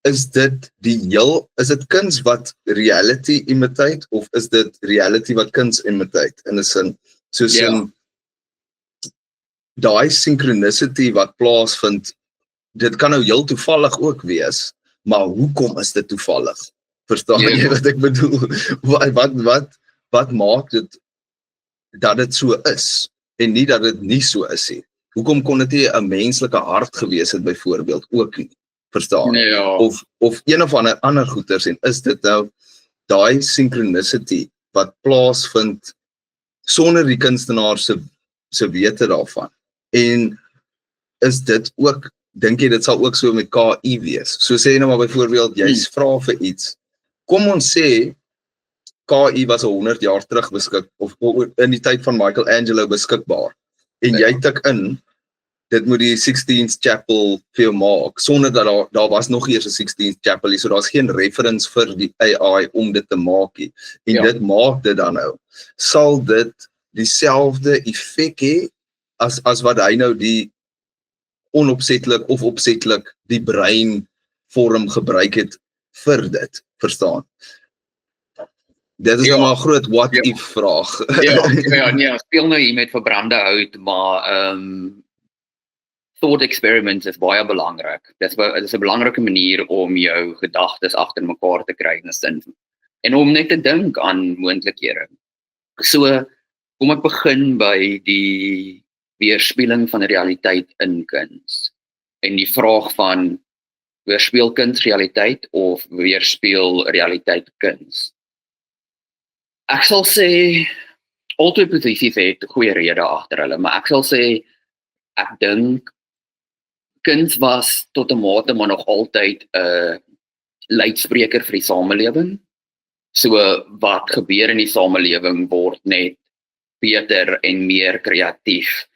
Is dit kuns wat reality imitate of is dit reality wat kuns imitate in 'n sin? Soos in daai synchronicity wat plaasvind, dit kan nou heel toevallig ook wees, maar hoekom is dit toevallig? Verstaan jy wat ek bedoel? Wat maak dit dat dit so is en nie dat dit nie so is nie? Hoekom kon dit nie 'n menslike hart gewees het byvoorbeeld ook nie? Verstaan? Ja. Of een of ander goeters en is dit nou daai synchronicity wat plaasvind sonder die kunstenaar se wete daarvan? En is dit ook, dink jy dit sal ook so met KI wees? So sê jy nou maar byvoorbeeld jy vra vir iets. Kom ons sê KI was 100 jaar terug of in die tyd van Michelangelo beskikbaar. En jy tik in dit moet die 16th Chapel vir jou maak, sonder dat daar was nog eers 'n 16th Chapel nie, so daar's geen reference vir die AI om dit te maak nie. En dit maak dit dan nou. Sal dit dieselfde effek hê as wat hy nou die onopsetlik of opsetlik die brein vorm gebruik het vir dit, verstaan? Dit is nou maar 'n groot what if vraag. Nee, speel nou hier met verbrande hout, maar thought experiments is baie belangrik. Dit is 'n belangrike manier om jou gedagtes agter mekaar te kry in 'n sin. En om net te dink aan moontlikhede. So, kom ek begin by die weerspieëling van realiteit in kuns. En die vraag van weerspieël kuns realiteit of weerspieël realiteit kuns. Ek sal sê albei posisies het goeie rede agter hulle, maar ek sal sê ek dink kuns was tot 'n mate maar nog altyd 'n leidspreker vir die samelewing. So wat gebeur in die samelewing word net beter en meer kreatief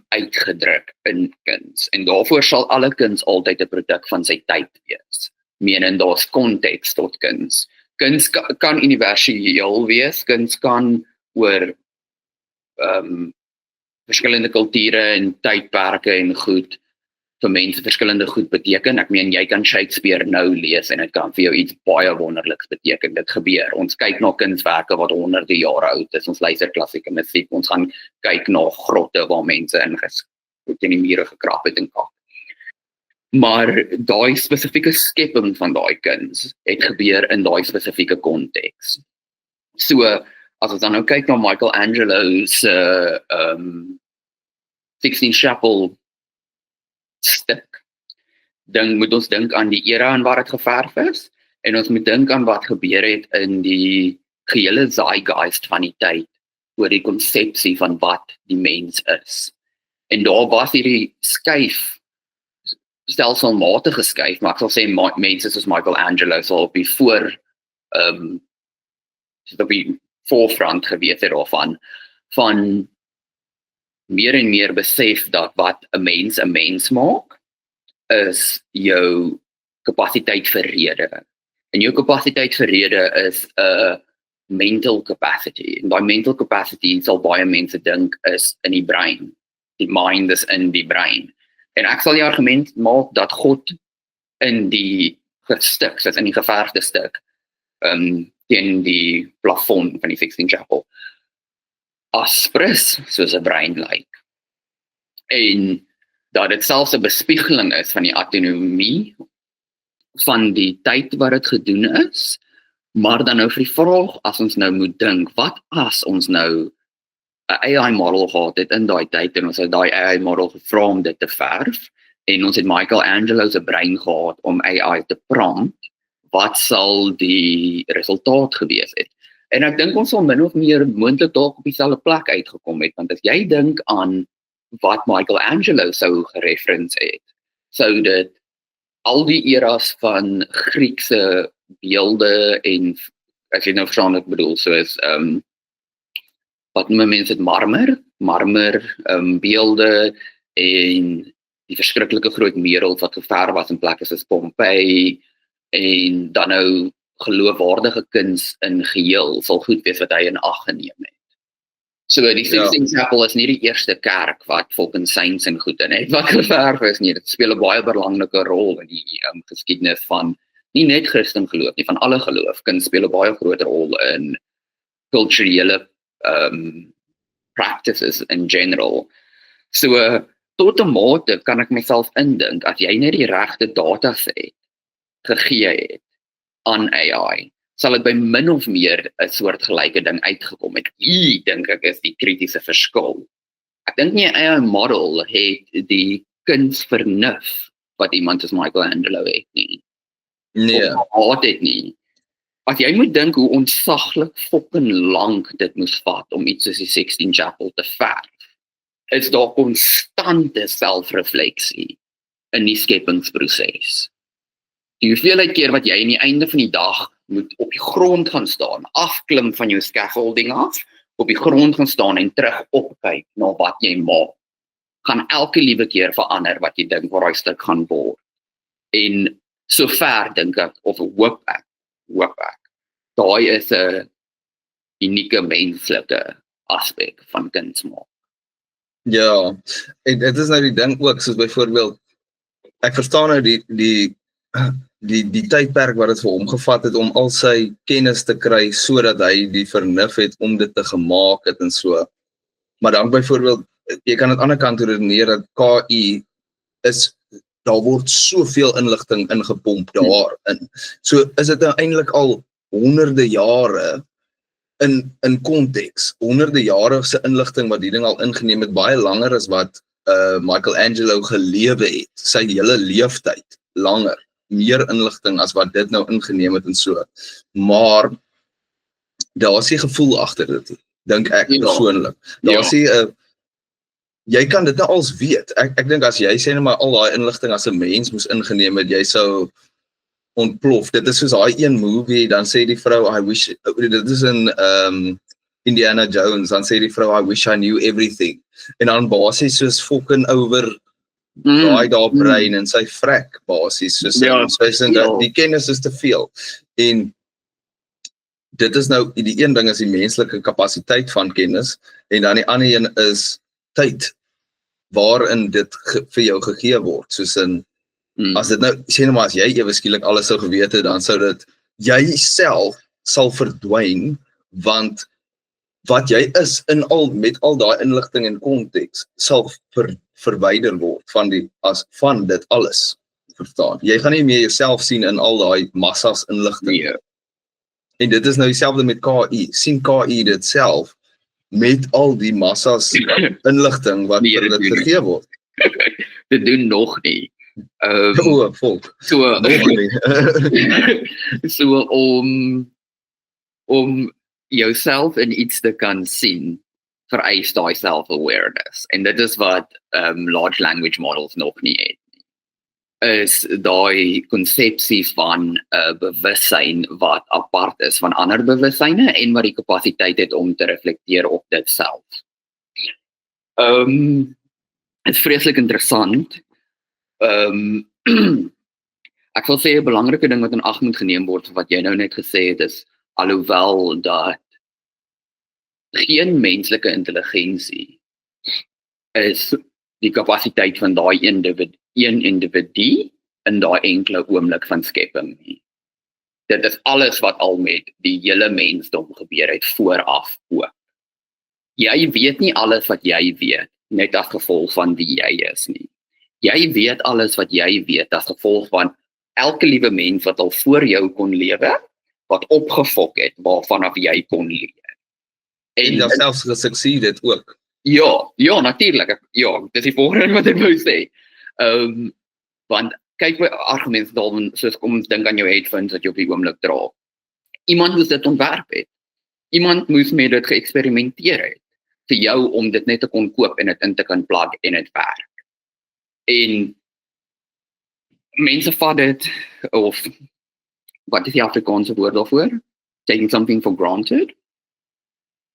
uitgedruk in kuns. En daarvoor sal alle kuns altyd 'n produk van sy tyd wees. Menend daar's konteks tot kuns. Kuns kan universeel wees, kuns kan oor verskillende kulture en tydperke en goed vir mense verskillende goed beteken. Ek meen jy kan Shakespeare nou lees en dit kan vir jou iets baie wonderliks beteken. Dit gebeur. Ons kyk na kunswerke wat honderde jare oud is. Ons luister klassieke musiek. Ons gaan kyk na grotte waar mense in die mure gekrap het en kap. Maar daai spesifieke skepping van daai kuns het gebeur in daai spesifieke konteks. So as ons dan nou kyk na Michelangelo se 16th Chapel stuk, dan moet ons dink aan die era en waar dit geverf is, en ons moet dink aan wat gebeur het in die gehele zeitgeist van die tyd, oor die konsepsie van wat die mens is. En daar was hierdie skuif, stelselmatige skuif, maar ek sal sê mense soos Michelangelo sal op die voorfront geweet het daarvan, van meer en meer besef dat wat 'n mens maak, is jou kapasiteit vir rede. En jou kapasiteit vir rede is 'n mental capacity. En daai mental capacity sal baie mense dink is in die brein. Die mind is in die brein. En ek sal die argument maak dat God in die gestuk, soos in die geverfde stuk, teen die plafon van die Sixtine Chapel, aspres soos 'n brein lyk. En dat dit selfs 'n bespiegeling is van die autonomie van die tyd wat dit gedoen is, maar dan nou vir die vraag, as ons nou moet dink, wat as ons nou 'n AI model gehad het in daai tyd en ons het daai AI model gevra om dit te verf en ons het Michelangelo se brein gehad om AI te prompt, wat sal die resultaat gewees het? En ek dink ons sal min of meer moontlik dalk op dieselfde plek uitgekom het, want as jy dink aan wat Michelangelo sou gereference het, sou dit al die eras van Griekse beelde en, as jy nou verstaan wat ek bedoel, soos wat noem mense dit, marmer beelde en die verskriklike groot merel wat geverf was in plekke soos Pompeii en dan nou geloofwaardige kuns in geheel sal goed wees wat hy in ag geneem het. So die Sixtine Chapel is nie die eerste kerk wat volgens Saints en goed in het wat geverf is nie. Dit speel 'n baie belangrike rol in die geskiedenis van nie net Christen geloof nie, van alle geloof. Kuns speel 'n baie groot rol in kulturele practices in general. So tot 'n mate kan ek myself indink as jy net die regte dataset gegee het aan AI, sal dit by min of meer 'n soort gelyke ding uitgekom het. Hier dink ek is die kritiese verskil. Ek dink nie 'n AI model het die kunsvernuf wat iemand soos Michelangelo het nie. Nee. Of haat dit nie. As jy moet dink hoe ontsaglik fucking lank dit moes vat om iets soos die Sixtine Chapel te verf, is daar konstante selfrefleksie in die skepingsproses. Die hoeveelheid keer wat jy aan die einde van die dag moet op die grond gaan staan, afklim van jou scaffolding af, op die grond gaan staan en terug opkyk na wat jy maak, gaan elke liewe keer verander wat jy dink waar daai stuk gaan word. En sover dink ek, of hoop ek, daai is 'n unieke menslike aspek van kunsmaak. Ja, en dit is nou die ding ook, soos byvoorbeeld, ek verstaan nou die tydperk wat dit vir hom gevat het om al sy kennis te kry sodat hy die vernuf het om dit te gemaak het en so. Maar dan byvoorbeeld, jy kan aan die ander kant redeneer dat KI is, daar word soveel inligting ingepomp daarin. So is dit nou eintlik al honderde jare in konteks, honderde jare se inligting wat die ding al ingeneem het, baie langer as wat Michelangelo gelewe het, sy hele leeftyd, langer, meer inligting as wat dit nou ingeneem het en so. Maar daar is nie gevoel agter dit, dink ek persoonlik. Daar is nie jy kan dit nou als weet. Ek dink as jy sê net maar al daai inligting as 'n mens moes ingeneem het, jy sou ontplof. Dit is soos daai een movie, dan sê die vrou, I wish, dit is in Indiana Jones, dan sê die vrou, I wish I knew everything. En dan basies soos fucking over daai daar brein en sy vrek basies, soos die kennis is te veel. En dit is nou, die een ding is die menslike kapasiteit van kennis, en dan die ander een is tyd, waarin dit vir jou gegee word, soos in, as dit nou, sê nou maar, as jy ewe skielik alles sou geweet het, dan sou dit, jy self sal verdwyn, want wat jy is met al daai inligting en konteks, sal verwyder word van dit alles, verstaan. Jy gaan nie meer jouself sien in al daai massas inligting. En dit is nou dieselfde met KI, sien KI dit self, met al die massas inligting wat vir dit gegee word. Dit doen nog nie. Volk. So om jouself in iets te kan sien, vereis daai self-awareness. En dit is wat large language models nog nie het. Is daai konsepsie van bewussyn wat apart is van ander bewussyne en wat die kapasiteit het om te reflekteer op dit self. Het is vreeslik interessant. Ek wil sê 'n belangrike ding wat in ag moet geneem word, wat jy nou net gesê het, is alhoewel dat geen menslike intelligensie is die kapasiteit van daai een individu in daai enkele oomblik van skepping nie. Dit is alles wat al met die hele mensdom gebeur het vooraf ook. Jy weet nie alles wat jy weet, net as gevolg van wie jy is nie. Jy weet alles wat jy weet as gevolg van elke liewe mens wat al voor jou kon lewe, wat opgefok het, waarvan af jy kon leer. En jy selfs gesucceed het ook. Ja, natuurlik. Ja, dis die volgende wat ek wou sê. Want kyk my argument dan, soos kom ons dink aan jou headphones wat jy op die oomblik dra. Iemand moes dit ontwerp het. Iemand moes met dit geëksperimenteer het vir jou om dit net te kon koop en dit in te kan plug en dit werk. En mense vat dit, of wat is die Afrikaanse woord daarvoor? Taking something for granted?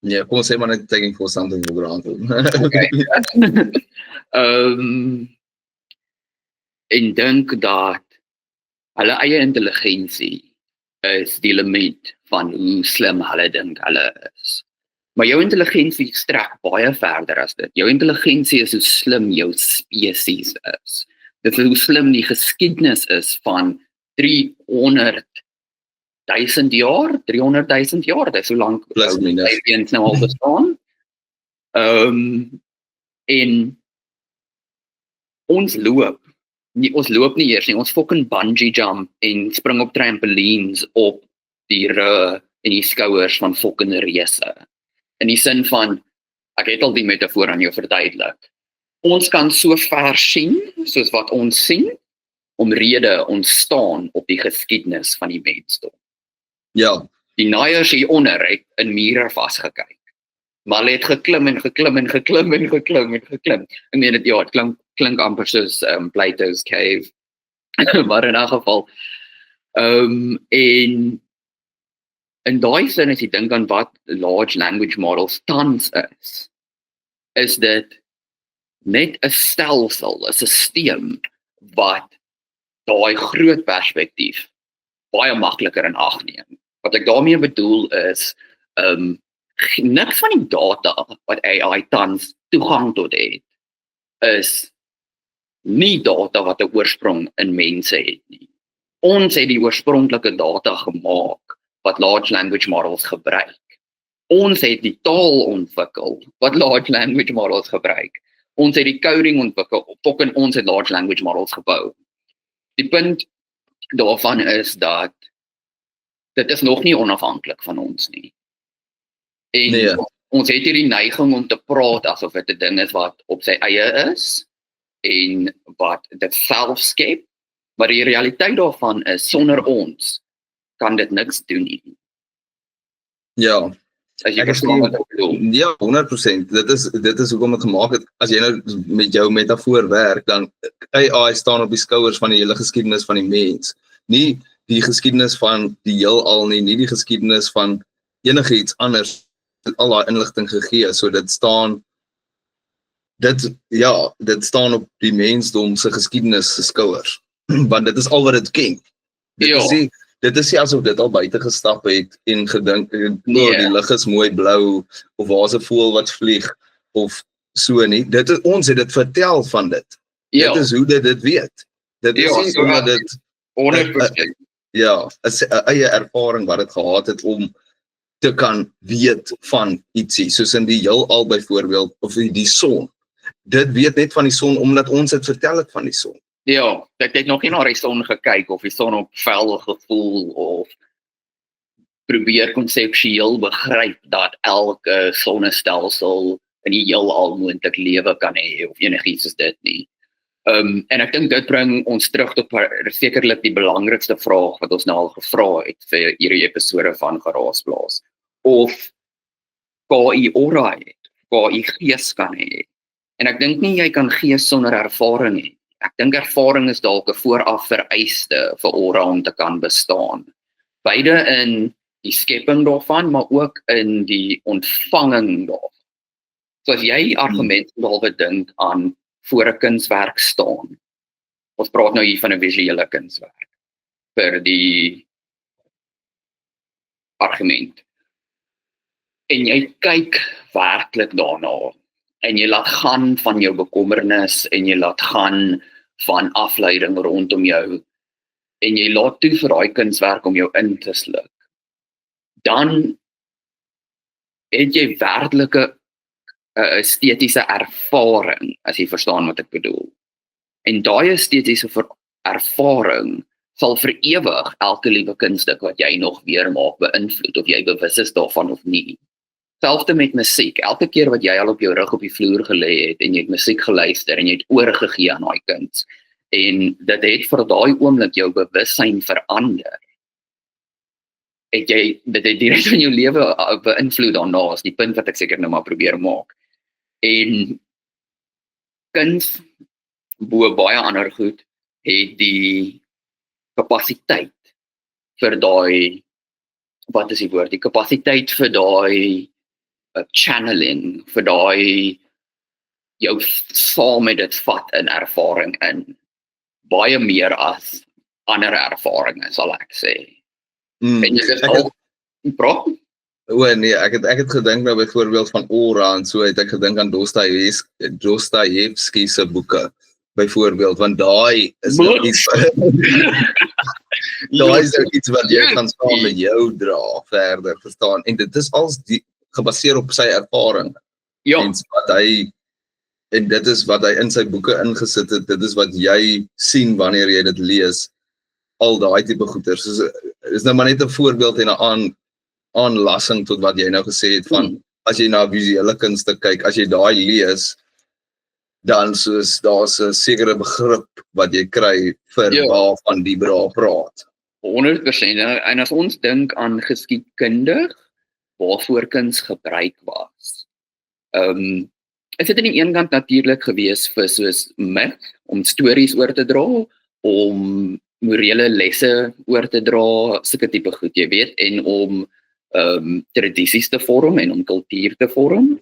Ja, kom ons sê maar net taking for something for granted. Okay. En dink dat hulle eie intelligensie is die limiet van hoe slim hulle dink hulle is. Maar jou intelligensie strek baie verder as dit. Jou intelligensie is hoe slim jou spesies is. Dit is hoe slim die geskiedenis is van 300.000 jaar, dit is hoe lank Plus minus. aliens nou al bestaan. En ons loop nie eers nie, ons fucking bungee jump en spring op trampolines op die rug en die skouers van fucking reëse. In die sin van, ek het al die metafoor aan jou verduidelik. Ons kan so ver sien, soos wat ons sien, omrede ons staan op die geskiedenis van die mensdom. Ja, Die naaiers hieronder het in mure vasgekyk. Maar hulle het geklim en geklim en geklim en geklim en geklim. Ek meen dit, ja, het klink amper soos Plato's Cave. Maar in 'n geval. En in daai sin as jy dink aan wat large language models tans is dit net 'n stelsel, 'n stelsel wat daai groot perspektief baie makliker in ag neem. Wat ek daarmee bedoel is, niks van die data wat AI tans toegang tot het, is nie data wat 'n oorsprong in mense het nie. Ons het die oorspronklike data gemaak wat large language models gebruik. Ons het die taal ontwikkel wat large language models gebruik. Ons het die coding ontwikkel, en ons het large language models gebou. Die punt daarvan is dat dit is nog nie onafhanklik van ons nie. En Nee. ons het hierdie neiging om te praat asof dit 'n ding is wat op sy eie is en wat dit self skep, maar die realiteit daarvan is sonder ons kan dit niks doen nie. ja. As jy Ek is verstaan wat ek bedoel. Ja, 100%. Dit is hoekom dit gemaak het. As jy nou met jou metafoor werk, dan AI staan op die skouers van die hele geskiedenis van die mens. Nie die geskiedenis van die heelal nie die geskiedenis van enigiets anders. Al daai inligting gegee, so dit staan op die mensdom se geskiedenis se skouers. Want dit is al wat dit ken. Dit is nie asof dit al buite gestap het en gedink, die lug is mooi blou, of waar's 'n voël wat vlieg, of so nie. Ons het dit vertel van dit. Dit is hoe dit weet. Dit is nie omdat dit 100%. Ja, 'n eie ervaring wat dit gehad het om te kan weet van ietsie, soos in die heelal byvoorbeeld, of die son. Dit weet net van die son omdat ons het vertel het van die son. Ja, ek het nog nie na die son gekyk of die son op vel gevoel of probeer konseptueel begryp dat elke sonnestelsel in die heelal moontlik lewe kan hê of enigiets is dit nie. En ek dink dit bring ons terug tot sekerlik die belangrikste vraag wat ons nou al gevra het vir hierdie episode van Geraasplaas. Of KI aura het, KI gees kan hê. En ek dink nie jy kan gees sonder ervaring hê. Ek dink ervaring is dalk 'n vooraf vereiste vir aura om te kan bestaan. Beide in die skepping daarvan, maar ook in die ontvanging daarvan. So as jy argument behalwe dink aan voor 'n kunswerk staan. Ons praat nou hier van 'n visuele kunswerk vir die argument. En jy kyk werklik daarna en jy laat gaan van jou bekommernis en jy laat gaan van afleiding rondom jou en jy laat toe vir daai kunswerk om jou in te sluk, dan het jy werklike estetiese ervaring, as jy verstaan wat ek bedoel. En daai estetiese ervaring sal vir ewig elke liewe kunststuk wat jy nog weer maak beïnvloed, of jy bewus is daarvan of nie. Selfs met musiek, elke keer wat jy al op jou rug op die vloer gelê het en jy het musiek geluister en jy het oorgegee aan daai kuns, en dit het vir daai oomblik jou bewussyn verander. Dit het direk in jou lewe beïnvloed daarna, is die punt wat ek seker nou maar probeer maak. En kuns, bo baie ander goed, het die kapasiteit vir daai, wat is die woord, die kapasiteit vir daai channeling, vir daai jou saam met dit vat in ervaring in, baie meer as ander ervarings, sal ek sê. En jy is al, nee, ek het gedink nou byvoorbeeld van aura en so, het ek gedink aan Dostojewski se boeke, byvoorbeeld, want daai is nou iets wat jy kan saam met jou dra verder, verstaan, en dit is als gebaseer op sy ervaring, en dit is wat hy in sy boeke ingesit het, dit is wat jy sien wanneer jy dit lees, al daai tipe goeders, is nou maar net 'n voorbeeld en 'n aanlassing tot wat jy nou gesê het van, as jy na visuele kunste kyk, as jy daai lees, dan soos daar's 'n sekere begrip wat jy kry vir waarvan die bra praat. 100%, en as ons dink aan geskiedkundig, waarvoor kuns gebruik was, is dit aan die een kant natuurlik gewees vir soos myth, om stories oor te dra, om morele lesse oor te dra, sulke tipe goed, jy weet, en om tradisies te vorm en om kultuur te vorm,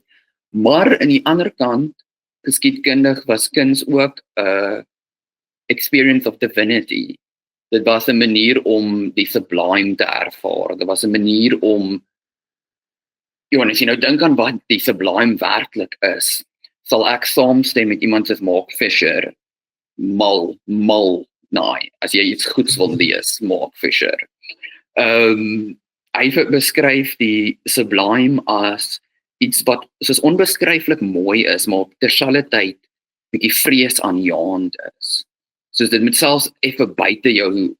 maar aan die ander kant, geskiedkundig was kuns ook experience of divinity. Dit was 'n manier om die sublime te ervaar, dit was 'n manier om, as jy nou dink aan wat die sublime werklik is, sal ek saamstem met iemand soos Mark Fisher, mal, as jy iets goeds wil lees, Mark Fisher. Hy beskryf die sublime as iets wat soos onbeskryflik mooi is, maar op terselfdertyd bietjie vreesaanjaend is. Soos dit moet selfs effe buite jou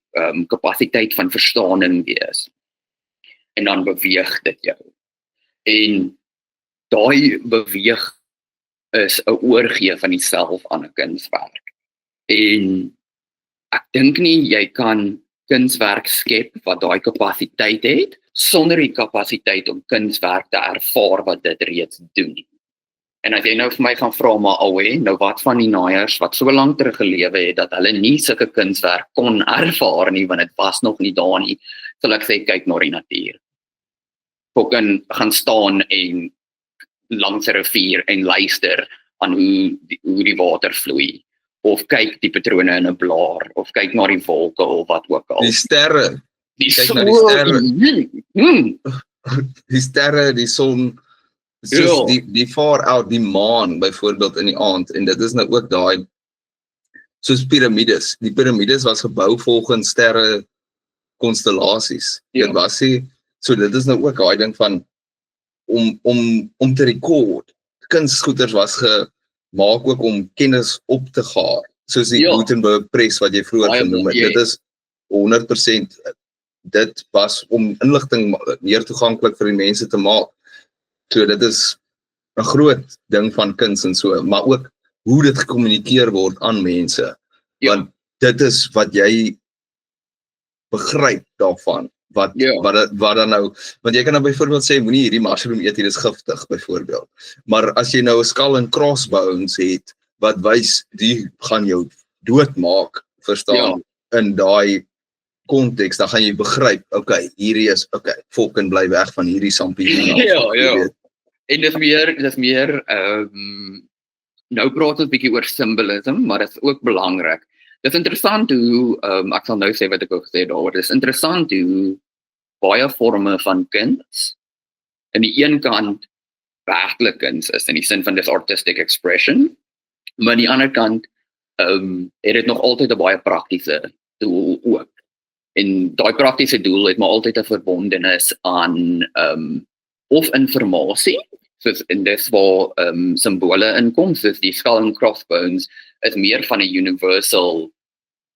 kapasiteit van verstaaning wees. En dan beweeg dit jou. En daai beweeg is 'n oorgee van jouself aan 'n kunswerk. En ek dink nie jy kan kunswerk skep wat daai kapasiteit het, sonder die kapasiteit om kunswerk te ervaar wat dit reeds doen. En as jy nou vir my gaan vra, maar nou wat van die naaiers wat so lank terug gelewe het, dat hulle nie sulke kunswerk kon ervaar nie, want dit was nog nie daar nie, sal ek sê, kyk na die natuur. Gaan staan en langs 'n rivier en luister aan hoe die water vloei, of kyk die patrone in 'n blaar, of kyk na die wolke, of wat ook al. Die sterre. Kyk na die sterre. Die sterre, die son, soos die far out, die maan byvoorbeeld in die aand, en dit is nou ook daai, soos piramides. Die piramides was gebou volgens sterre konstellasies. Dit was nie, so dit is nou ook daai ding van, om te rekord. Kunstgoeders was gemaak ook om kennis op te gaar, soos die Gutenberg press wat jy vroeër genoem het. Dit is 100%, dit was om inligting meer toeganklik vir die mense te maak. So dit is 'n groot ding van kuns en so, maar ook hoe dit gekommunikeer word aan mense. Want dit is wat jy begryp daarvan. Wat dan nou, want jy kan nou byvoorbeeld sê, moenie hierdie mushroom eet, hier is giftig byvoorbeeld. Maar as jy nou 'n skull and crossbones het, wat wys, die gaan jou doodmaak, verstaan, in daai konteks, dan gaan jy begryp, hierdie is, volken bly weg van hierdie sampie. En dis meer, nou praat ons bietjie oor symbolism, maar dit is ook belangrik. Dit is interessant hoe, ek sal nou sê wat ek ook gesê daaroor, dit is interessant hoe baie vorme van kuns, aan die een kant werklik kuns is, in die sin van dis artistic expression, maar aan die ander kant, het dit nog altyd 'n baie praktiese doel ook. En daai praktiese doel het maar altyd 'n verbondenis aan of informasie, soos in dis waar simbole inkom, soos die skull and crossbones is meer van 'n universal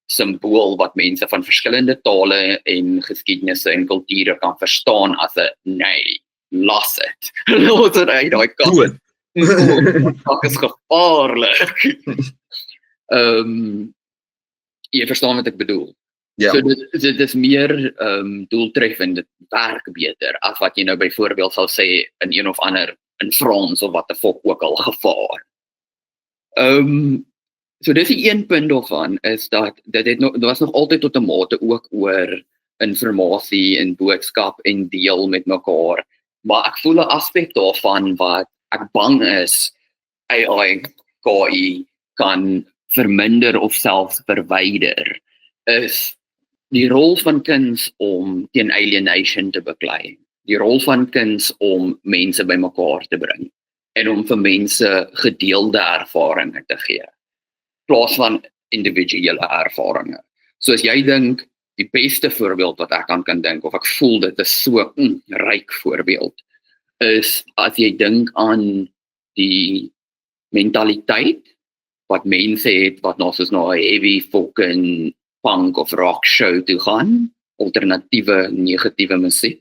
simbool wat mense van verskillende tale en geskiedenisse en kulture kan verstaan as 'n nee, los dit. Los dit uit daai kant. Dood. Dit is gevaarlik. Jy verstaan wat ek bedoel. Ja, So dit is meer doeltreffend, dit werk beter as wat jy nou byvoorbeeld sal sê in een of ander in Frans of wat 'n fok ook al gevaar. So dis die een punt daarvan is dat dit was nog altyd tot 'n mate ook oor informasie en boodskap en deel met mekaar, maar ek voel 'n aspek daarvan wat ek bang is AI KI kan verminder of selfs verwyder is die rol van kuns om teen alienation te beklei. Die rol van kuns om mense bymekaar te bring en om vir mense gedeelde ervarings te gee, plaas van individuele ervarings. So as jy dink, die beste voorbeeld wat ek kan dink, of ek voel dit is so ryk voorbeeld, is as jy dink aan die mentaliteit wat mense het wat nou soos na 'n heavy fucking punk of rock show toe gaan, alternatiewe negatiewe musiek,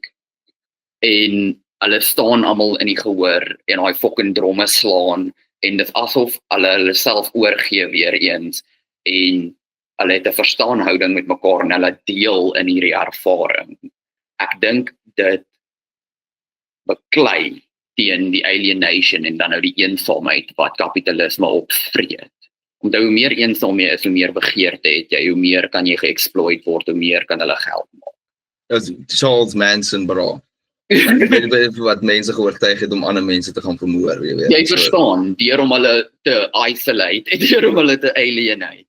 en hulle staan almal in die gehoor en daai fucking dromme slaan en dit asof hulle self oorgee weer eens en hulle het 'n verstaanhouding met mekaar en hulle deel in hierdie ervaring. Ek dink dit beklei teen die alienation en dan nou die eensaamheid wat kapitalisme opvreet. Omdat hoe meer eensaam jy is, hoe meer begeerte het jy, hoe meer kan jy geëxploit word, hoe meer kan hulle geld maak. as Charles Manson, bro. Ek weet wat mense geoortuig het om ander mense te gaan vermoor, jy weet. Jy verstaan, deur om hulle te isolate en deur om hulle te alienate.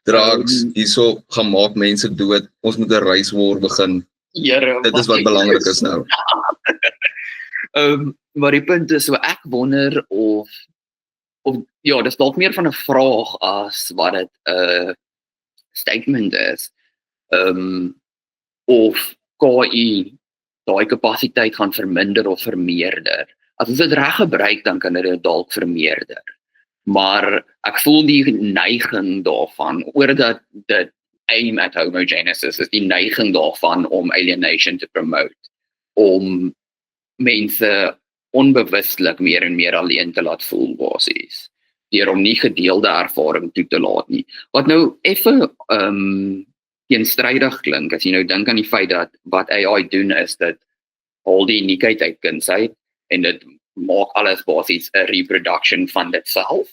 Drugs, hierso gaan maak mense dood. Ons moet 'n reiswar begin. Here, Dit is wat belangrik is nou. Maar die punt is, so ek wonder of ja, dis dalk meer van 'n vraag as wat dit 'n statement is. Of KI daai kapasiteit gaan verminder of vermeerder. As ons dit reg gebruik, dan kan dit dalk vermeerder. Maar ek voel die neiging daarvan, oordat dit aim at homogenesis, is die neiging daarvan om alienation te promote, om mense onbewustelik meer en meer alleen te laat voel basies, deur om nie gedeelde ervaring toe te laat nie. Wat nou effe teenstrydig klink, as jy nou dink aan die feit dat wat AI doen is dit al die uniekheid uit kuns uit en dit maak alles basies 'n reproduction van dit self.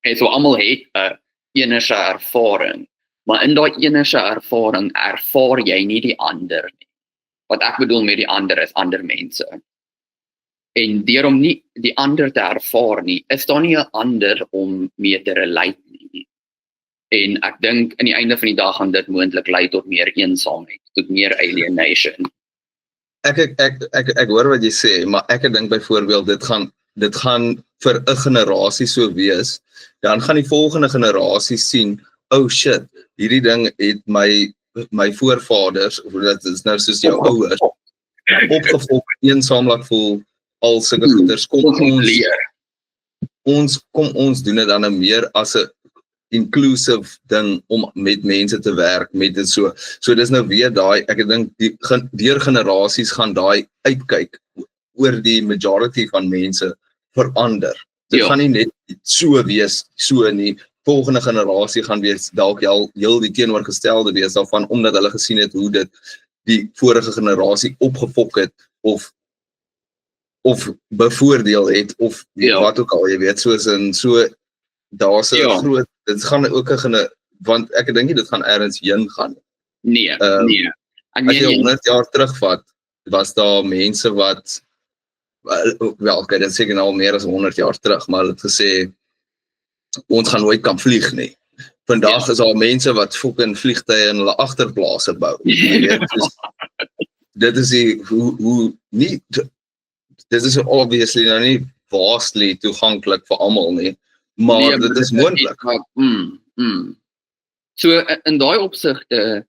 En so almal het 'n enige ervaring, maar in daai enige ervaring ervaar jy nie die ander nie. Wat ek bedoel met die ander is ander mense. En deur om nie die ander te ervaar nie, is daar nie 'n ander om mee te relate nie. En ek dink aan die einde van die dag gaan dit moontlik lei tot meer eensaamheid, tot meer alienation. Ek hoor wat jy sê, maar ek dink byvoorbeeld dit gaan vir 'n generasie so wees, dan gaan die volgende generasie sien, oh shit, hierdie ding het my voorvaders, of dit is nou soos jou ouers, opgefok, eensaam laat voel, al sulke goeders, kom ons doen dit dan nou meer as 'n inclusive ding om met mense te werk, met dit so dis nou weer daai, ek dink deur generasies gaan daai uitkyk oor die majority van mense verander. Dit gaan nie net so wees, so nie, volgende generasie gaan wees dalk heel die teenoorgestelde wees daarvan, omdat hulle gesien het hoe dit die vorige generasie opgefok het, of bevoordeel het, of wat ook al, jy weet, daar's 'n groot, dit gaan ook want ek dink nie dit gaan ergens heen gaan. Nee. As jy 100 jaar terugvat, was daar mense wat, wel, dit is seker nou al meer as 100 jaar terug, maar hulle het gesê, ons gaan nooit kan vlieg nie. Vandag is daar mense wat fucking vliegtuie in hulle agterplase bou. Dit is dit is obviously nou nie vastly toeganklik vir almal nie, maar dit is moontlik. So in daai opsigte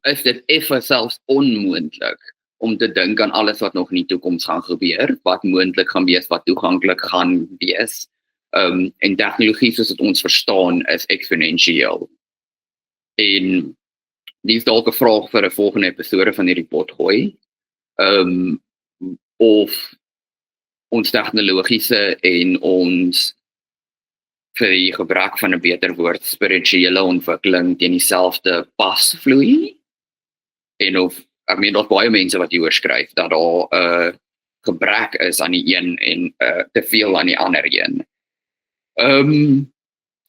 is dit effe selfs onmoontlik om te dink aan alles wat nog in die toekoms gaan gebeur, wat moontlik gaan wees, wat toeganklik gaan wees. En tegnologie soos dit ons verstaan is eksponensieel. En die is dalk 'n vraag vir 'n volgende episode van hierdie potgooi. Of ons tegnologiese en ons vir die gebruik van 'n beter woord spirituele ontwikkeling teen dieselfde pas vloei. En of ek meen daar's baie mense wat hier oorskryf dat daar gebrek is aan die een en te veel aan die ander een.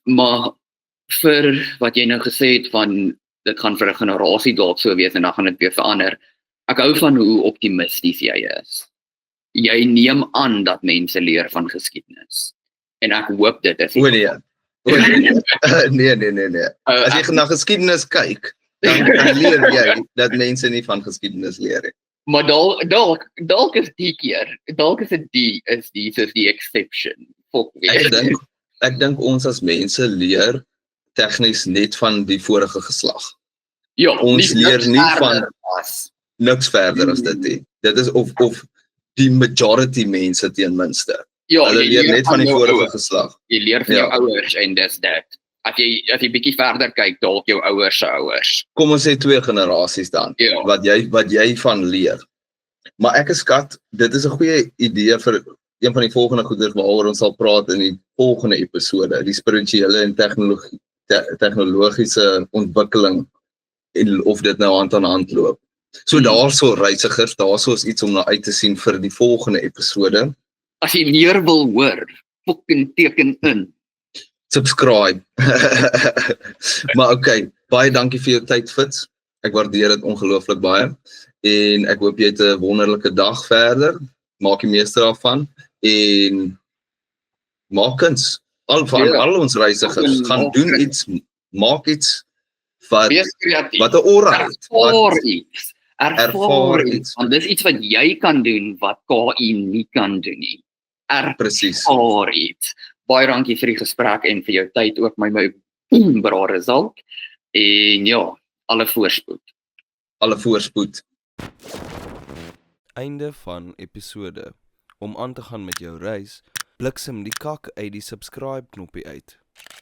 Maar vir wat jy nou gesê het van dit gaan vir 'n generasie dalk so wees en dan gaan dit weer verander. Ek hou van hoe optimisties jy is. Jy neem aan dat mense leer van geskiedenis. En ek hoop dit is. Nee. Nee. As jy na geskiedenis kyk, dan leer jy dat mense nie van geskiedenis leer nie. Maar dalk is die keer, dalk is dit die exception. Ek dink ons as mense leer tegnies net van die vorige geslag. Ja, ons leer nie van niks verder as dit nie. Dit is of die majority mense ten minste. Ja, hulle leer net van die vorige geslag. Jy leer van jou ouers en dis dit. As jy bietjie verder kyk, dalk jou ouers se ouers. Kom ons sê 2 generasies dan, wat jy van leer. Maar ek is skat, dit is 'n goeie idee vir een van die volgende goeders waaroor ons sal praat in die volgende episode, die spirituele en tegnologiese ontwikkeling en of dit nou hand aan hand loop. So daarso reisigers, daarso is iets om na uit te sien vir die volgende episode. As jy meer wil hoor, fucking teken in. Subscribe. Maar okay, baie dankie vir jou tyd, Fitz. Ek waardeer dit ongelooflik baie. En ek hoop jy het 'n wonderlike dag verder. Maak die meeste daarvan. En maak kuns. Al ons reisigers gaan doen iets, maak iets wat 'n aura het. Ervaar iets. Want dis iets wat jy kan doen wat KI nie kan doen nie. Presies. Ervaar iets. Baie dankie vir die gesprek en vir jou tyd ook my bra result. En ja, alle voorspoed. Einde van episode. Om aan te gaan met jou reis, bliksem die kak uit die subscribe knoppie uit.